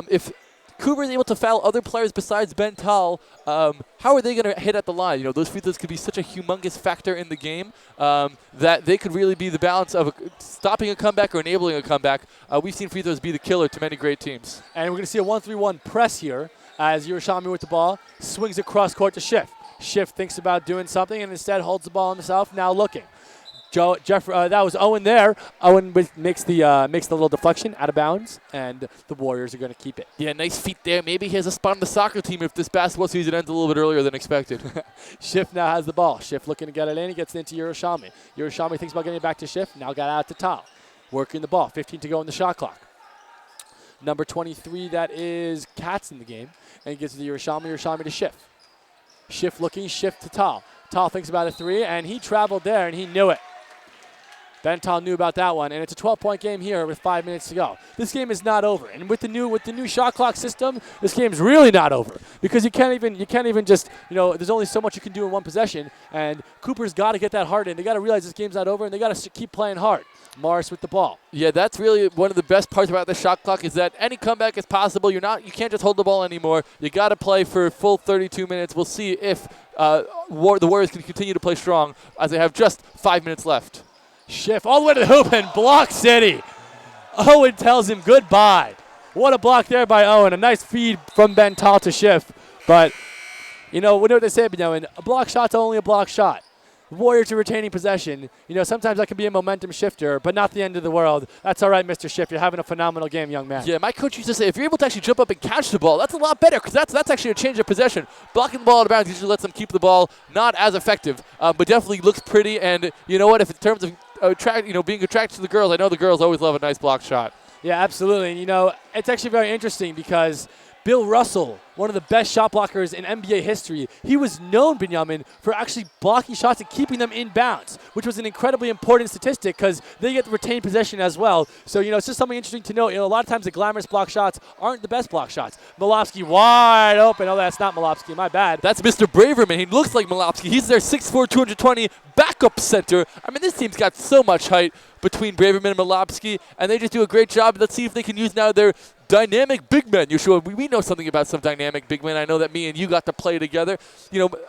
If Cooper is able to foul other players besides Ben Tal, how are they going to hit at the line? Those free throws could be such a humongous factor in the game that they could really be the balance of stopping a comeback or enabling a comeback. We've seen free throws be the killer to many great teams. And we're going to see a 1-3-1 press here as Yerushalmi with the ball swings across court to Schiff. Schiff thinks about doing something and instead holds the ball himself, now looking. That was Owen there. Owen makes the little deflection out of bounds, and the Warriors are going to keep it. Yeah, nice feet there. Maybe he has a spot on the soccer team if this basketball season ends a little bit earlier than expected. Schiff now has the ball. Schiff looking to get it in. He gets it into Yerushalmi. Yerushalmi thinks about getting it back to Schiff. Now got out to Tal. Working the ball. 15 to go in the shot clock. Number 23, that is Katz in the game. And he gets it to Yerushalmi. Yerushalmi to Schiff. Schiff looking. Schiff to Tal. Tal thinks about a 3, and he traveled there, and he knew it. Bental knew about that one, and it's a 12-point game here with 5 minutes to go. This game is not over, and with the new shot clock system, this game's really not over because you can't even just there's only so much you can do in one possession, and Cooper's got to get that hard in. They got to realize this game's not over, and they got to keep playing hard. Morris with the ball. Yeah, that's really one of the best parts about the shot clock is that any comeback is possible. You can't just hold the ball anymore. You got to play for a full 32 minutes. We'll see if the Warriors can continue to play strong as they have just 5 minutes left. Schiff all the way to the hoop and block city. Owen tells him goodbye. What a block there by Owen. A nice feed from Bental to Schiff. But, we know what they say, a block shot's only a block shot. Warriors are retaining possession. Sometimes that can be a momentum shifter, but not the end of the world. That's all right, Mr. Schiff. You're having a phenomenal game, young man. Yeah, my coach used to say, if you're able to actually jump up and catch the ball, that's a lot better because that's actually a change of possession. Blocking the ball out of bounds usually lets them keep the ball not as effective, but definitely looks pretty. And you know what? If in terms of being attracted to the girls, I know the girls always love a nice block shot. Yeah, absolutely. And, it's actually very interesting because Bill Russell, one of the best shot blockers in NBA history, he was known, Benjamin, for actually blocking shots and keeping them in bounds, which was an incredibly important statistic because they get the retained possession as well. So, it's just something interesting to note. A lot of times the glamorous block shots aren't the best block shots. Malopsky wide open. Oh, that's not Malopsky. My bad. That's Mr. Braverman. He looks like Malopsky. He's their 6'4", 220 backup center. This team's got so much height between Braverman and Malopsky, and they just do a great job. Let's see if they can use now their dynamic big men. Yeshua, we know something about some dynamic big men. I know that me and you got to play together.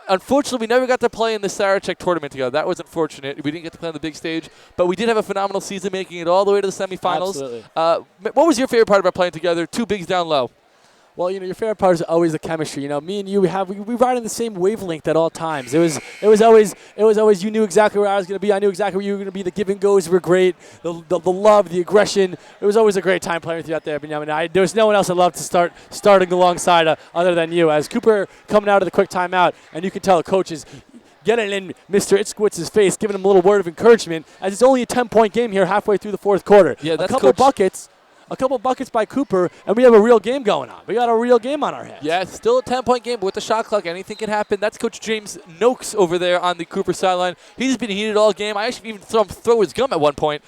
Unfortunately, we never got to play in the Sarachek tournament together. That was unfortunate. We didn't get to play on the big stage, but we did have a phenomenal season, making it all the way to the semifinals. Absolutely. What was your favorite part about playing together? Two bigs down low. Well, your favorite part is always the chemistry. Me and you, we ride on the same wavelength at all times. It was always you knew exactly where I was going to be. I knew exactly where you were going to be. The give and goes were great. The love, the aggression. It was always a great time playing with you out there, Benjamin. There was no one else I loved to starting alongside other than you. As Cooper coming out of the quick timeout, and you can tell the coaches getting in Mr. Itzkowitz's face, giving him a little word of encouragement, as it's only a 10-point game here halfway through the fourth quarter. Yeah, that's A couple buckets by Cooper, and we have a real game going on. We got a real game on our hands. Yeah, it's still a 10-point game, but with the shot clock, anything can happen. That's Coach James Noakes over there on the Cooper sideline. He's been heated all game. I actually even saw him throw his gum at one point.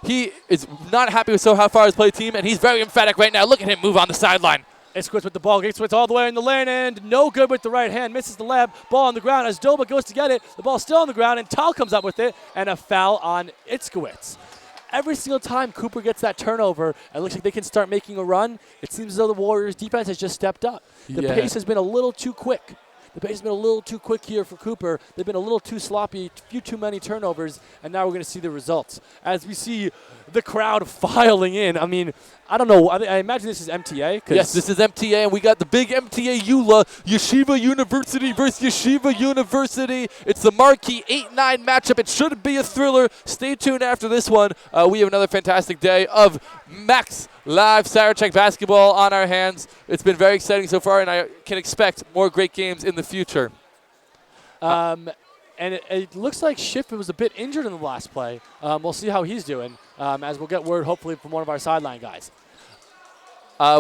He is not happy with how far his play team, and he's very emphatic right now. Look at him move on the sideline. Itzkowitz with the ball. Itzkowitz all the way in the lane, and no good with the right hand. Misses the lab. Ball on the ground as Doba goes to get it. The ball's still on the ground, and Tal comes up with it, and a foul on Itzkowitz. Every single time Cooper gets that turnover and looks like they can start making a run, it seems as though the Warriors' defense has just stepped up. The pace has been a little too quick. The pace has been a little too quick here for Cooper. They've been a little too sloppy, a few too many turnovers, and now we're going to see the results. As we see the crowd filing in. I don't know. I imagine this is MTA. Yes, this is MTA, and we got the big MTA EULA, Yeshiva University versus Yeshiva University. It's the marquee 8-9 matchup. It should be a thriller. Stay tuned after this one. We have another fantastic day of Max Live Sarachek basketball on our hands. It's been very exciting so far, and I can expect more great games in the future. And it looks like Schiff was a bit injured in the last play. We'll see how he's doing, as we'll get word hopefully from one of our sideline guys.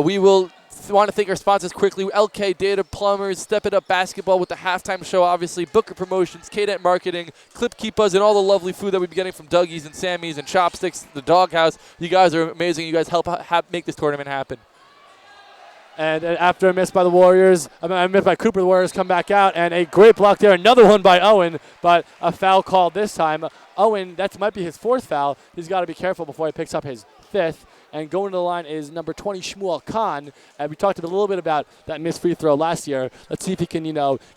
We will want to thank our sponsors quickly. LK Data Plumbers, Step It Up Basketball with the halftime show, obviously. Booker Promotions, K-Dent Marketing, Clip Keepas, and all the lovely food that we've been getting from Dougie's and Sammy's and Chopsticks, the Doghouse. You guys are amazing. You guys help make this tournament happen. And after a miss by the Warriors, a miss by Cooper, the Warriors come back out, and a great block there. Another one by Owen, but a foul called this time. Owen, that might be his fourth foul. He's got to be careful before he picks up his fifth. And going to the line is number 20, Shmuel Khan. And we talked a little bit about that missed free throw last year. Let's see if he can,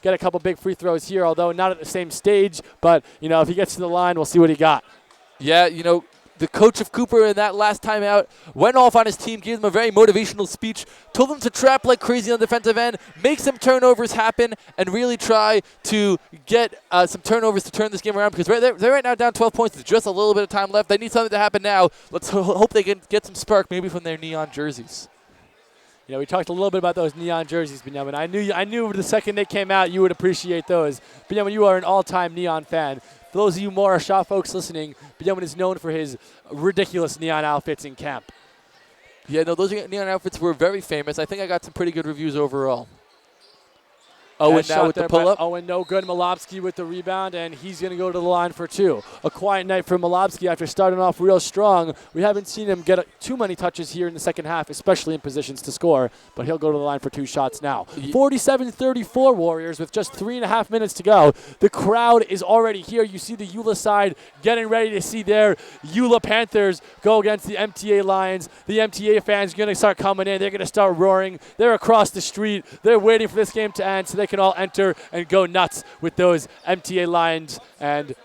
get a couple big free throws here, although not at the same stage. But, if he gets to the line, we'll see what he got. Yeah, the coach of Cooper in that last time out went off on his team, gave them a very motivational speech, told them to trap like crazy on the defensive end, make some turnovers happen, and really try to get some turnovers to turn this game around because they're right now down 12 points. There's just a little bit of time left. They need something to happen now. Let's hope they can get some spark maybe from their neon jerseys. We talked a little bit about those neon jerseys, Benjamin. I knew the second they came out you would appreciate those. Benjamin, you are an all-time neon fan. For those of you more shot folks listening, Benjamin is known for his ridiculous neon outfits in camp. Yeah, no, those neon outfits were very famous. I think I got some pretty good reviews overall. Owen Nice now shot with the there by pull-up. Owen, no good. Malobsky with the rebound, and he's going to go to the line for 2. A quiet night for Malobsky after starting off real strong. We haven't seen him get too many touches here in the second half, especially in positions to score, but he'll go to the line for 2 shots now. 47-34 Warriors with just 3.5 minutes to go. The crowd is already here. You see the Eula side getting ready to see their Eula Panthers go against the MTA Lions. The MTA fans are going to start coming in. They're going to start roaring. They're across the street. They're waiting for this game to end so they can all enter and go nuts with those MTA Lions. And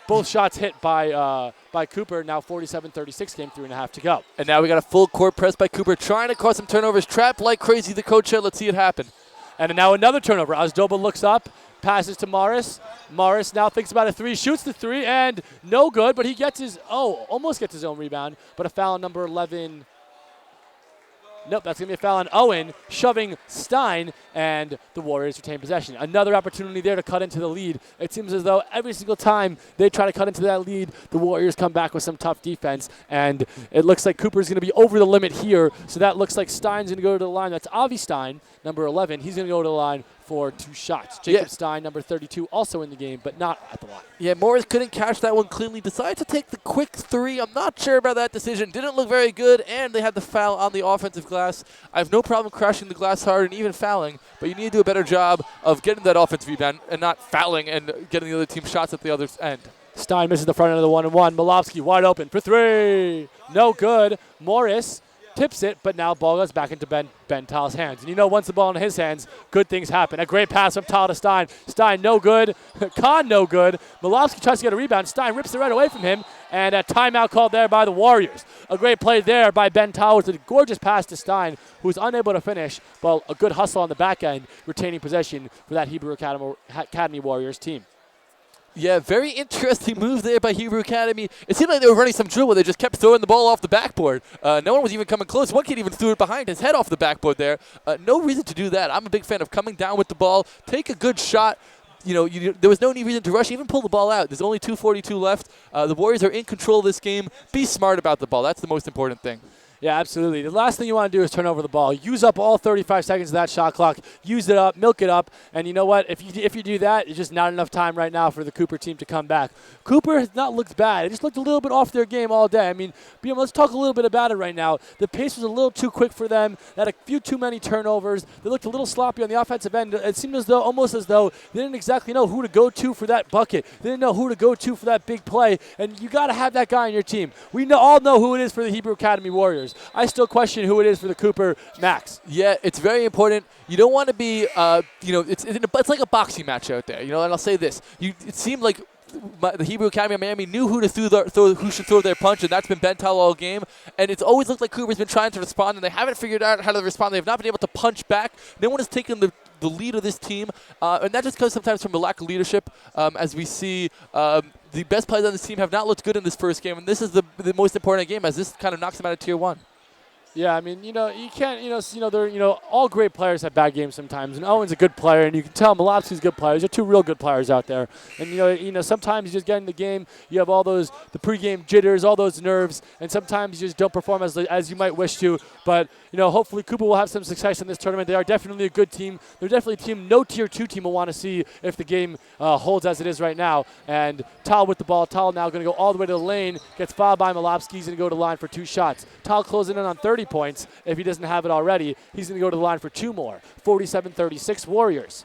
both shots hit by Cooper. Now 47-36, game 3.5 to go. And now we got a full court press by Cooper, trying to cause some turnovers. Trapped like crazy, the coach said. Let's see it happen. And now another turnover. Ozdoba looks up, passes to Morris. Morris now thinks about a 3, shoots the 3, and no good, but he gets almost gets his own rebound, but a foul on number 11. Nope, that's going to be a foul on Owen, shoving Stein, and the Warriors retain possession. Another opportunity there to cut into the lead. It seems as though every single time they try to cut into that lead, the Warriors come back with some tough defense, and it looks like Cooper's going to be over the limit here, so that looks like Stein's going to go to the line. That's Avi Stein, number 11. He's going to go to the line for 2 shots. Jacob Stein, number 32, also in the game, but not at the line. Yeah, Morris couldn't catch that one cleanly. Decided to take the quick 3. I'm not sure about that decision. Didn't look very good, and they had the foul on the offensive glass. I have no problem crashing the glass hard and even fouling, but you need to do a better job of getting that offensive rebound and not fouling and getting the other team shots at the other end. Stein misses the front end of the 1-and-1. Malofsky wide open for 3. No good. Morris tips it, but now ball goes back into Ben Tal's hands. And you know, once the ball in his hands, good things happen. A great pass from Tal to Stein. Stein no good. Kahn no good. Malofsky tries to get a rebound. Stein rips it right away from him, and a timeout called there by the Warriors. A great play there by Ben Tal with a gorgeous pass to Stein, who's unable to finish, but a good hustle on the back end, retaining possession for that Hebrew Academy Warriors team. Yeah, very interesting move there by Hebrew Academy. It seemed like they were running some drill where they just kept throwing the ball off the backboard. No one was even coming close. One kid even threw it behind his head off the backboard there. No reason to do that. I'm a big fan of coming down with the ball, take a good shot. There was no reason to rush, even pull the ball out. There's only 2:42 left. The Warriors are in control of this game. Be smart about the ball. That's the most important thing. Yeah, absolutely. The last thing you want to do is turn over the ball. Use up all 35 seconds of that shot clock. Use it up, milk it up, and you know what? If you do that, it's just not enough time right now for the Cooper team to come back. Cooper has not looked bad. It just looked a little bit off their game all day. I mean, let's talk a little bit about it right now. The pace was a little too quick for them. They had a few too many turnovers. They looked a little sloppy on the offensive end. It seemed almost as though they didn't exactly know who to go to for that bucket. They didn't know who to go to for that big play, and you got to have that guy on your team. We all know who it is for the Hebrew Academy Warriors. I still question who it is for the Cooper Max. Yeah, it's very important. You don't want to be, it's like a boxing match out there. And I'll say this: it seemed like the Hebrew Academy of Miami knew who should throw their punch, and that's been Ben Tal all game. And it's always looked like Cooper's been trying to respond, and they haven't figured out how to respond. They have not been able to punch back. No one has taken the lead of this team, and that just comes sometimes from a lack of leadership. As we see, the best players on this team have not looked good in this first game, and this is the most important game, as this kind of knocks them out of Tier 1. Yeah, I mean, you can't, they're, all great players have bad games sometimes, and Owen's a good player, and you can tell Malofsky's good players. They're 2 real good players out there, and sometimes you just get in the game, you have all the pregame jitters, all those nerves, and sometimes you just don't perform as you might wish to. But hopefully Cooper will have some success in this tournament. They are definitely a good team. They're definitely a team no Tier 2 team will want to see if the game holds as it is right now. And Tal with the ball. Tal now going to go all the way to the lane, gets fouled by Malofsky. He's going to go to the line for 2 shots. Tal closing in on 30 points. If he doesn't have it already, he's going to go to the line for 2 more. 47-36 Warriors.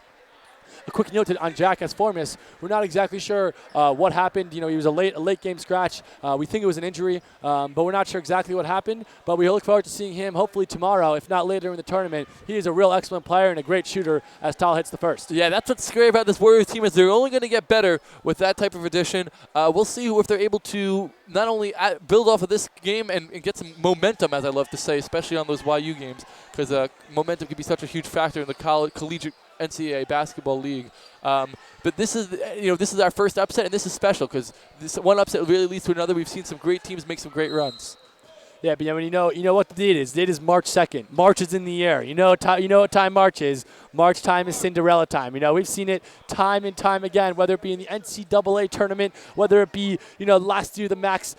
A quick note on Jack Asformis. We're not exactly sure what happened. He was a late game scratch. We think it was an injury, but we're not sure exactly what happened. But we look forward to seeing him hopefully tomorrow, if not later in the tournament. He is a real excellent player and a great shooter as Tal hits the first. Yeah, that's what's scary about this Warriors team, is they're only going to get better with that type of addition. We'll see if they're able to not only build off of this game and get some momentum, as I love to say, especially on those YU games, because momentum can be such a huge factor in the collegiate NCAA basketball league. But this is our first upset, and this is special because this one upset really leads to another. We've seen some great teams make some great runs. Yeah, but you know what the date is. The date is March 2nd. March is in the air. You know what time March is. March time is Cinderella time. We've seen it time and time again, whether it be in the NCAA tournament, whether it be, last year the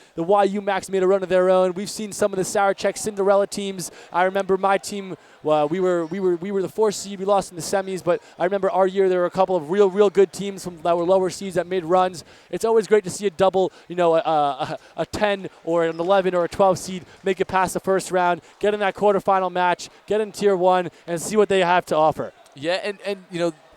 YU Max made a run of their own. We've seen some of the Sarachek Cinderella teams. I remember my team. Well, we were the 4th seed. We lost in the semis, but I remember our year there were a couple of real good teams that were lower seeds that made runs. It's always great to see a double, a 10 or an 11 or a 12 seed make it past the first round, get in that quarterfinal match, get in Tier 1, and see what they have to offer. Yeah, and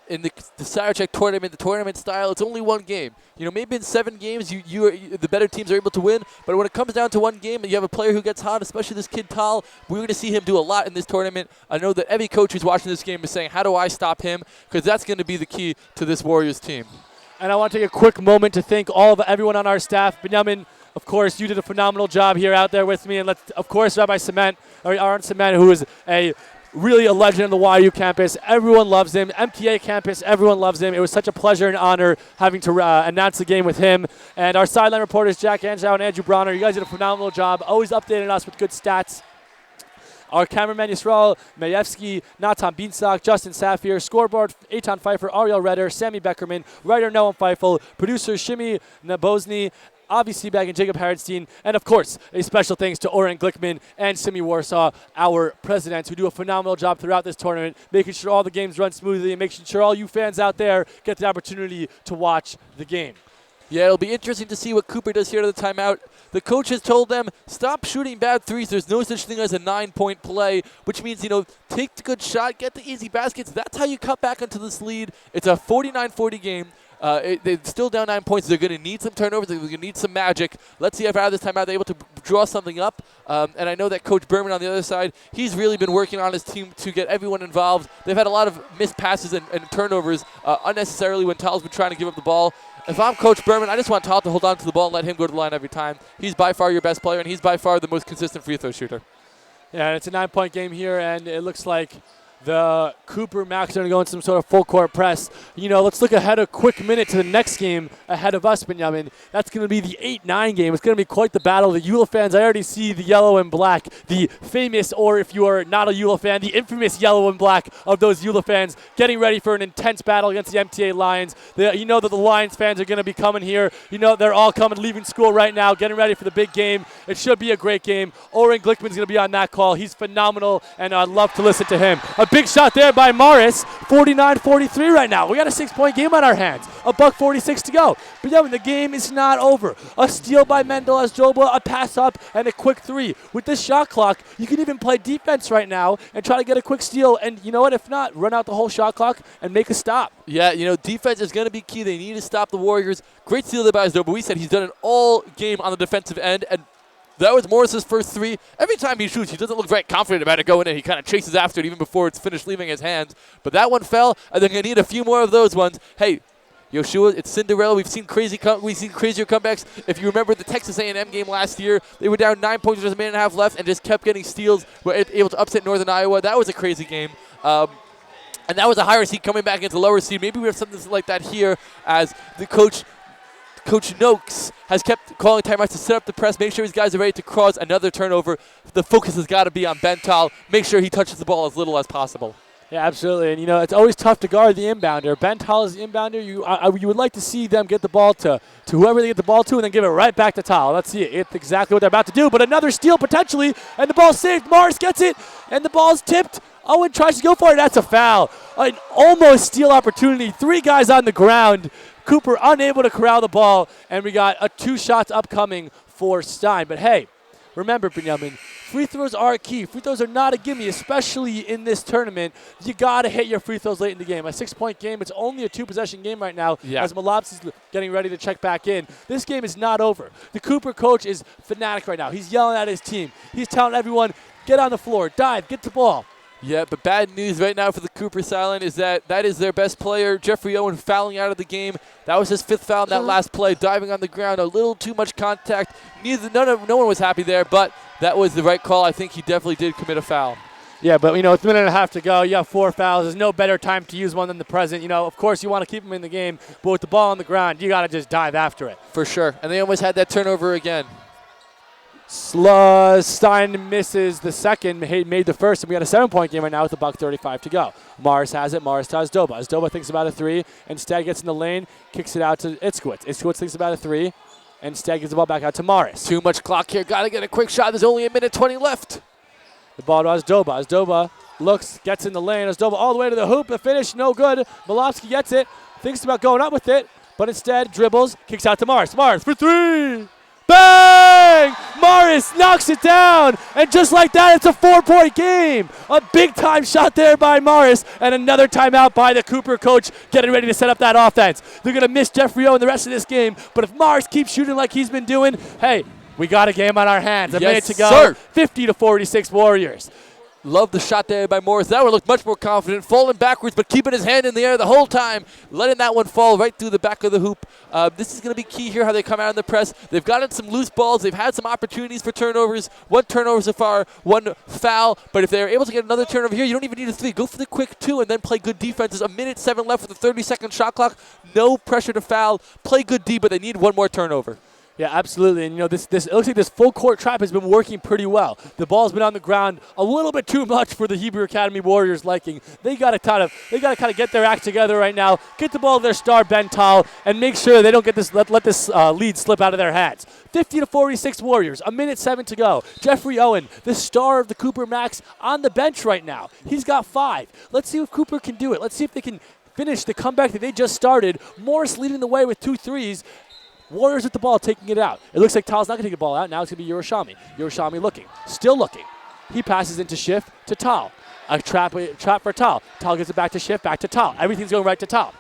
in the Sarachek tournament, the tournament style, it's only one game. Maybe in 7 games, the better teams are able to win. But when it comes down to one game and you have a player who gets hot, especially this kid Tal, we're going to see him do a lot in this tournament. I know that every coach who's watching this game is saying, how do I stop him? Because that's going to be the key to this Warriors team. And I want to take a quick moment to thank everyone on our staff. Benjamin, of course, you did a phenomenal job here out there with me. And of course, Rabbi Cement, or Aaron Cement, who is really a legend on the YU campus. Everyone loves him. MTA campus, everyone loves him. It was such a pleasure and honor having to announce the game with him. And our sideline reporters, Jack Anjou and Andrew Bronner, you guys did a phenomenal job, always updating us with good stats. Our cameraman, Yisrael Mayevsky, Natan Beanstalk, Justin Safier, scoreboard, Eitan Pfeiffer, Ariel Redder, Sammy Beckerman, writer Noam Feifel, producer Shimi Nabozny, Avi Seabag and Jacob Harenstein, and of course, a special thanks to Oren Glickman and Simi Warsaw, our presidents, who do a phenomenal job throughout this tournament, making sure all the games run smoothly and making sure all you fans out there get the opportunity to watch the game. Yeah, it'll be interesting to see what Cooper does here at the timeout. The coach has told them, stop shooting bad threes. There's no such thing as a 9-point play, which means, take the good shot, get the easy baskets. That's how you cut back into this lead. It's a 49-40 game. They're still down 9 points. They're going to need some turnovers. They're going to need some magic. Let's see if out of this timeout they're able to draw something up. And I know that Coach Berman on the other side, he's really been working on his team to get everyone involved. They've had a lot of missed passes and turnovers unnecessarily when Tal's been trying to give up the ball. If I'm Coach Berman, I just want Tal to hold on to the ball and let him go to the line every time. He's by far your best player, and he's by far the most consistent free throw shooter. Yeah, and it's a 9-point game here, and it looks like the Cooper Max are going to go in some sort of full court press. Let's look ahead a quick minute to the next game ahead of us, Benjamin. That's going to be the 8-9 game. It's going to be quite the battle. The Eula fans, I already see the yellow and black, the famous, or if you are not a Eula fan, the infamous yellow and black of those Eula fans getting ready for an intense battle against the MTA Lions. That the Lions fans are going to be coming here. They're all coming, leaving school right now, getting ready for the big game. It should be a great game. Oren Glickman's going to be on that call. He's phenomenal, and I'd love to listen to him. A big shot there by Morris, 49-43 right now. We got a 6-point game on our hands. $1:46 to go. But yeah, the game is not over. A steal by Mendel Asdroba, a pass up, and a quick 3. With this shot clock, you can even play defense right now and try to get a quick steal. And you know what? If not, run out the whole shot clock and make a stop. Yeah, defense is going to be key. They need to stop the Warriors. Great steal there by Asdroba. We said he's done it all game on the defensive end, and that was Morris's first 3. Every time he shoots, he doesn't look very confident about it going in. He kind of chases after it even before it's finished leaving his hands. But that one fell, and they're going to need a few more of those ones. Hey, Yoshua, it's Cinderella. We've seen crazier comebacks. If you remember the Texas A&M game last year, they were down 9 points with a minute and a half left and just kept getting steals. Were able to upset Northern Iowa. That was a crazy game. And that was a higher seed coming back into lower seed. Maybe we have something like that here as the Coach Noakes has kept calling timeouts to set up the press, make sure his guys are ready to cause another turnover. The focus has got to be on Ben Tal. Make sure he touches the ball as little as possible. Yeah, absolutely. And, it's always tough to guard the inbounder. Ben Tal is the inbounder. You would like to see them get the ball to whoever they get the ball to and then give it right back to Tal. Let's see it. It's exactly what they're about to do. But another steal potentially, and the ball's saved. Morris gets it, and the ball's tipped. Owen tries to go for it. That's a foul. An almost steal opportunity. 3 guys on the ground. Cooper unable to corral the ball, and we got 2 shots upcoming for Stein. But hey, remember, Benjamin, free throws are key. Free throws are not a gimme, especially in this tournament. You got to hit your free throws late in the game. A 6-point game, it's only a 2-possession game right now as Malabs is getting ready to check back in. This game is not over. The Cooper coach is fanatic right now. He's yelling at his team. He's telling everyone, get on the floor, dive, get the ball. Yeah, but bad news right now for the Cooper Silent is that is their best player, Jeffrey Owen, fouling out of the game. That was his 5th foul in that last play, diving on the ground, a little too much contact. No one was happy there, but that was the right call. I think he definitely did commit a foul. Yeah, but, it's a minute and a half to go. You have 4 fouls. There's no better time to use one than the present. Of course you want to keep him in the game, but with the ball on the ground, you got to just dive after it. For sure. And they almost had that turnover again. Stein misses the second, made the first, and we got a 7-point game right now with a $1:35 to go. Morris has it. Morris to Azdoba. Azdoba thinks about a three. Instead gets in the lane, kicks it out to Itzkowitz. Itzkowitz thinks about a three. Instead gives the ball back out to Morris. Too much clock here. Got to get a quick shot. There's only 1:20 left. The ball to Azdoba. Azdoba looks, gets in the lane. Azdoba all the way to the hoop. The finish, no good. Malofsky gets it. Thinks about going up with it, but instead dribbles, kicks out to Morris. Morris for three. Bang! Morris knocks it down, and just like that, it's a 4-point game. A big-time shot there by Morris, and another timeout by the Cooper coach getting ready to set up that offense. They're going to miss Jeffrey O in the rest of this game, but if Morris keeps shooting like he's been doing, hey, we got a game on our hands. A minute to go. Sir. 50-46 Warriors. Love the shot there by Morris. That one looked much more confident, falling backwards, but keeping his hand in the air the whole time, letting that one fall right through the back of the hoop. This is going to be key here, how they come out in the press. They've gotten some loose balls. They've had some opportunities for turnovers. 1 turnover so far, 1 foul. But if they're able to get another turnover here, you don't even need a 3. Go for the quick 2 and then play good defense. There's 1:07 left with a 30-second shot clock. No pressure to foul. Play good D, but they need 1 more turnover. Yeah, absolutely. And, this it looks like this full court trap has been working pretty well. The ball's been on the ground a little bit too much for the Hebrew Academy Warriors' liking. They got to kind of get their act together right now, get the ball to their star Ben Tal, and make sure they don't get this let this lead slip out of their hands. 50-46 Warriors. 1:07 to go. Jeffrey Owen, the star of the Cooper Max, on the bench right now. He's got 5. Let's see if Cooper can do it. Let's see if they can finish the comeback that they just started. Morris leading the way with 2 threes. Warriors with the ball, taking it out. It looks like Tal's not going to take the ball out. Now it's going to be Yerushami. Yerushami looking. Still looking. He passes into Schiff to Tal. A trap for Tal. Tal gets it back to Schiff, back to Tal. Everything's going right to Tal.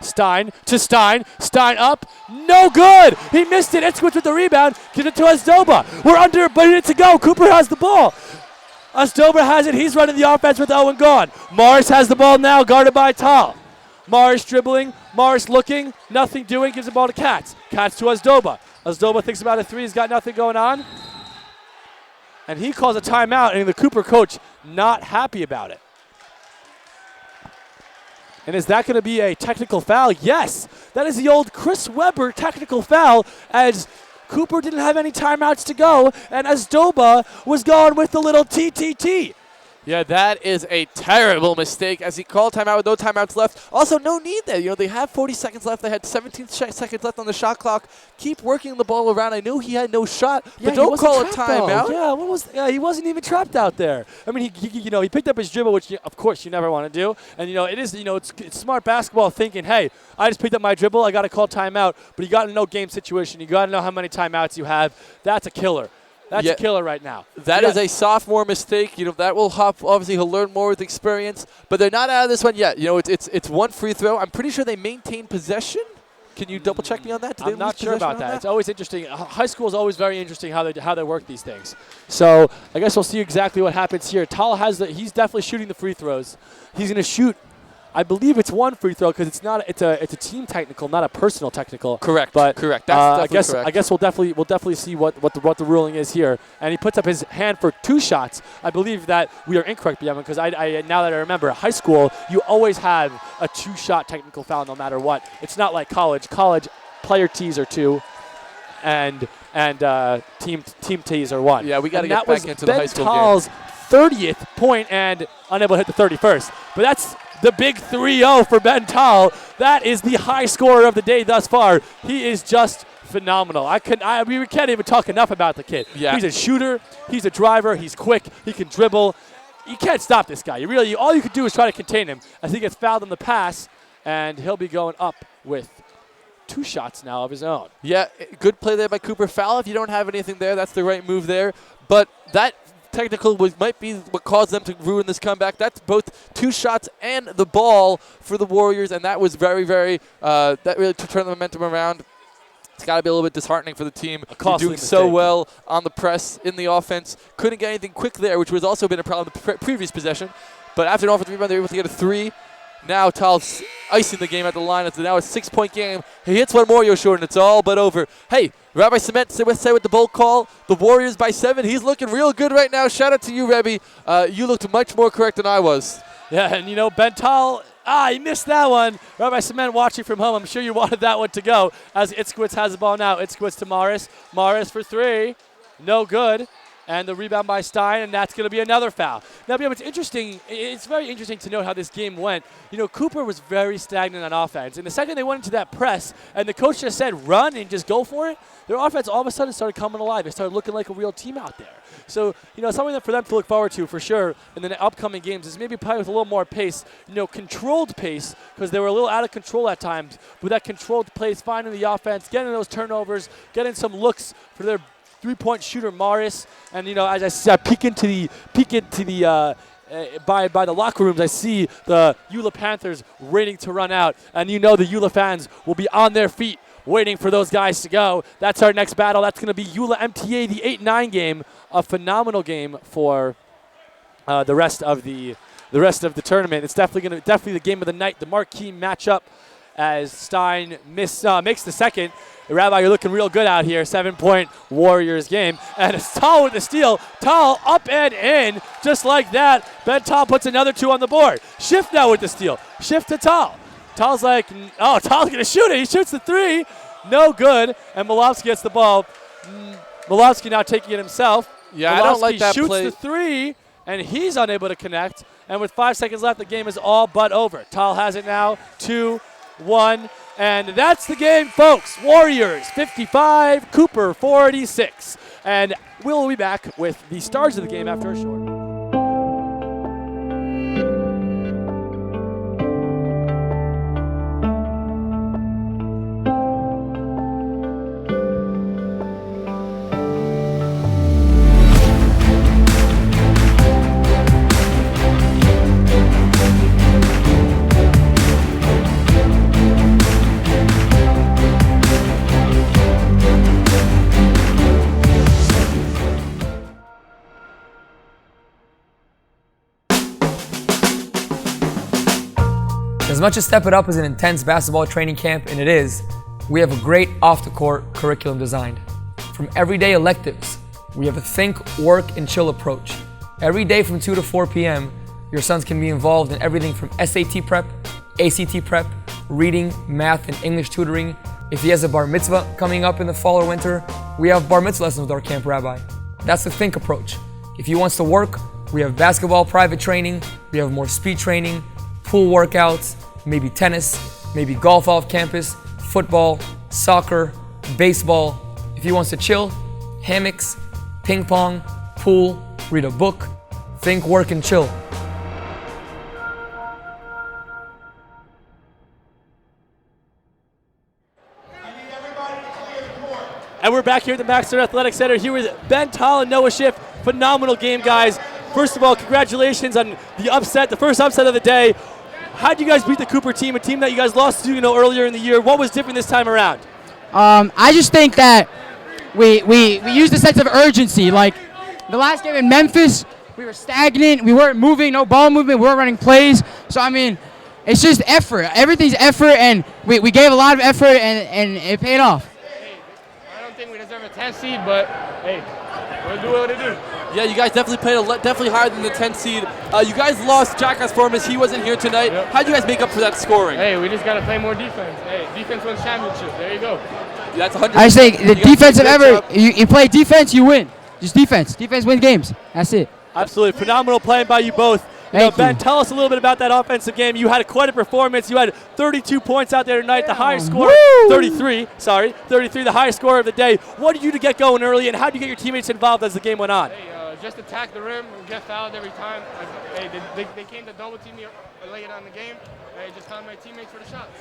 Stein to Stein. Stein up. No good. He missed it. Itzkowitz with the rebound. Gives it to Azdoba. We're under a minute to go. Cooper has the ball. Azdoba has it. He's running the offense with Owen gone. Morris has the ball now, guarded by Tal. Morris dribbling, Morris looking, nothing doing, gives the ball to Katz. Katz to Azdoba. Azdoba thinks about a 3, he's got nothing going on. And he calls a timeout, and the Cooper coach not happy about it. And is that going to be a technical foul? Yes, that is the old Chris Webber technical foul, as Cooper didn't have any timeouts to go, and Azdoba was going with the little TTT. Yeah, that is a terrible mistake as he called timeout with no timeouts left. Also, no need there. They have 40 seconds left. They had 17 seconds left on the shot clock. Keep working the ball around. I knew he had no shot, but don't call a timeout. Yeah, he wasn't even trapped out there. I mean, he picked up his dribble, which of course you never want to do. And it is, it's smart basketball thinking, hey, I just picked up my dribble. I got to call timeout. But you got to know game situation. You got to know how many timeouts you have. That's a killer. That's a killer right now. That is a sophomore mistake. That will obviously he'll learn more with experience. But they're not out of this one yet. It's 1 free throw. I'm pretty sure they maintain possession. Can you double check me on that? I'm not sure about that. It's always interesting. High school is always very interesting how they work these things. So I guess we'll see exactly what happens here. Tal he's definitely shooting the free throws. He's going to shoot. I believe it's 1 free throw because it's a team technical, not a personal technical. Correct. But correct. That's correct. I guess we'll definitely see what the ruling is here. And he puts up his hand for 2 shots. I believe that we are incorrect, Bjevin, because I now that I remember, high school you always have a 2-shot technical foul no matter what. It's not like college. College player tees are 2, and team tees are 1. Yeah, we got to get back into the high school game. That was Ben Tal's 30th point and unable to hit the 31st. But that's the big 3-0 for Ben Tal. That is the high scorer of the day thus far. He is just phenomenal. We can't even talk enough about the kid. Yeah. He's a shooter. He's a driver. He's quick. He can dribble. You can't stop this guy. All you can do is try to contain him as he gets fouled on the pass, and he'll be going up with 2 shots now of his own. Yeah, good play there by Cooper. Foul if you don't have anything there. That's the right move there. But that technical might be what caused them to ruin this comeback. That's both 2 shots and the ball for the Warriors, and that was very, very that really turned the momentum around. It's got to be a little bit disheartening for the team. Doing so well on the press in the offense. Couldn't get anything quick there, which was also been a problem in the previous possession. But after an offensive rebound, they were able to get a 3. Now Tal's icing the game at the line. It's now a 6-point game. He hits one more, Yoshua, and it's all but over. Hey, Rabbi Cement, say with the bold call. The Warriors by 7. He's looking real good right now. Shout out to you, Rebbe. You looked much more correct than I was. Yeah, and Ben Tal, he missed that one. Rabbi Cement watching from home. I'm sure you wanted that one to go as Itzkowitz has the ball now. Itzkowitz to Morris. Morris for 3. no good. And the rebound by Stein, and that's going to be another foul. Now, it's interesting. It's very interesting to note how this game went. You know, Cooper was very stagnant on offense. And the second they went into that press, and the coach just said, run and just go for it, their offense all of a sudden started coming alive. They started looking like a real team out there. So, you know, something that for them to look forward to for sure in the upcoming games is maybe play with a little more pace, you know, controlled pace, because they were a little out of control at times. But that controlled pace, finding the offense, getting those turnovers, getting some looks for their three-point shooter Morris, and you know, as I see, I peek into the by the locker rooms, I see the Eula Panthers waiting to run out, and you know the Eula fans will be on their feet waiting for those guys to go. That's our next battle. That's going to be Eula MTA, the 8-9 game, a phenomenal game for the rest of the tournament. It's definitely the game of the night, the marquee matchup, as Stein makes the second. Rabbi, you're looking real good out here. 7-point Warriors game. And it's Tal with the steal. Tal up and in, just like that. Ben Tal puts another 2 on the board. Shift now with the steal. Shift to Tal. Tal's like, oh, Tal's going to shoot it. He shoots the 3. No good. And Molovsky gets the ball. Molovsky now taking it himself. Yeah, Molovsky I don't like that shoots play. the 3, and he's unable to connect. And with 5 seconds left, the game is all but over. Tal has it now. 2-1. And that's the game, folks. Warriors 55, Cooper 46. And we'll be back with the stars of the game after a short. As much as Step It Up is an intense basketball training camp, and it is, we have a great off-the-court curriculum designed. From everyday electives, we have a think, work, and chill approach. Every day from 2 to 4 p.m., your sons can be involved in everything from SAT prep, ACT prep, reading, math, and English tutoring. If he has a bar mitzvah coming up in the fall or winter, we have bar mitzvah lessons with our camp rabbi. That's the think approach. If he wants to work, we have basketball private training, we have more speed training, pool workouts, maybe tennis, maybe golf off campus, football, soccer, baseball. If he wants to chill, hammocks, ping pong, pool, read a book, think, work, and chill. And we're back here at the Max Stern Athletic Center here with Ben Tal and Noah Schiff. Phenomenal game, guys. First of all, congratulations on the upset, the first upset of the day. How did you guys beat the Cooper team, a team that you guys lost to, earlier in the year? What was different this time around? I just think that we used a sense of urgency. Like the last game in Memphis, we were stagnant. We weren't moving, no ball movement. We weren't running plays. So, I mean, it's just effort. Everything's effort, and we gave a lot of effort, and it paid off. I don't think we deserve a 10 seed, but hey, we'll do what we do. Yeah, you guys definitely played definitely higher than the 10th seed. You guys lost Jackass Formas. He wasn't here tonight. Yep. How'd you guys make up for that scoring? Hey, we just got to play more defense. Hey, defense wins championship. There you go. That's 100%. I just think the defensive effort, you play defense, you win. Just defense. Defense wins games. That's it. Absolutely. Phenomenal playing by you boboth. Ben, tell us a little bit about that offensive game. You had quite a performance. You had 32 points out there tonight, the highest score, 33, the highest score of the day. What did you do to get going early, and how did you get your teammates involved as the game went on? Hey, just attack the rim and get fouled every time. Hey, they came to double team me late on the game. I just found my teammates for the shots.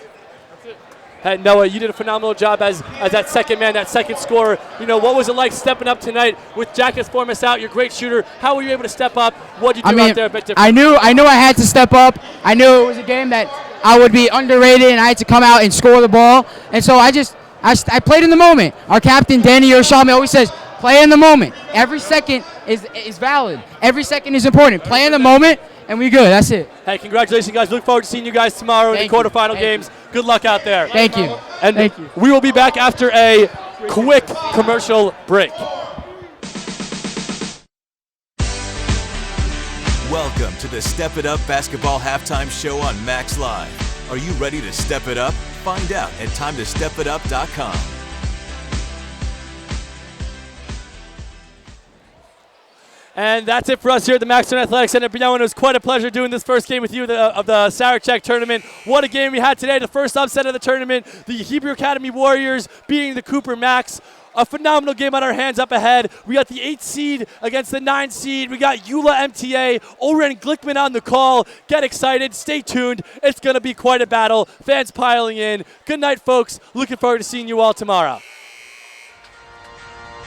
That's it. Hey, Noah, you did a phenomenal job as that second man, that second scorer. What was it like stepping up tonight with Jackass Formas out, your great shooter? How were you able to step up? What did you do out there a bit different? I knew I had to step up. I knew it was a game that I would be underrated, and I had to come out and score the ball. And so I played in the moment. Our captain, Danny Yershami, always says, play in the moment. Every second is valid. Every second is important. Play in the moment, and we good. That's it. Hey, congratulations, guys. Look forward to seeing you guys tomorrow in the quarterfinal games. Good luck out there. Thank you. And Thank you. We will be back after a quick commercial break. Welcome to the Step It Up Basketball Halftime Show on Max Live. Are you ready to step it up? Find out at TimeToStepItUp.com. And that's it for us here at the Max Stern Athletic Center. Bjorn, it was quite a pleasure doing this first game with you of the Sarachek tournament. What a game we had today. The first upset of the tournament. The Hebrew Academy Warriors beating the Cooper Max. A phenomenal game on our hands up ahead. We got the 8 seed against the 9 seed. We got Eula MTA, Oren Glickman on the call. Get excited. Stay tuned. It's going to be quite a battle. Fans piling in. Good night, folks. Looking forward to seeing you all tomorrow.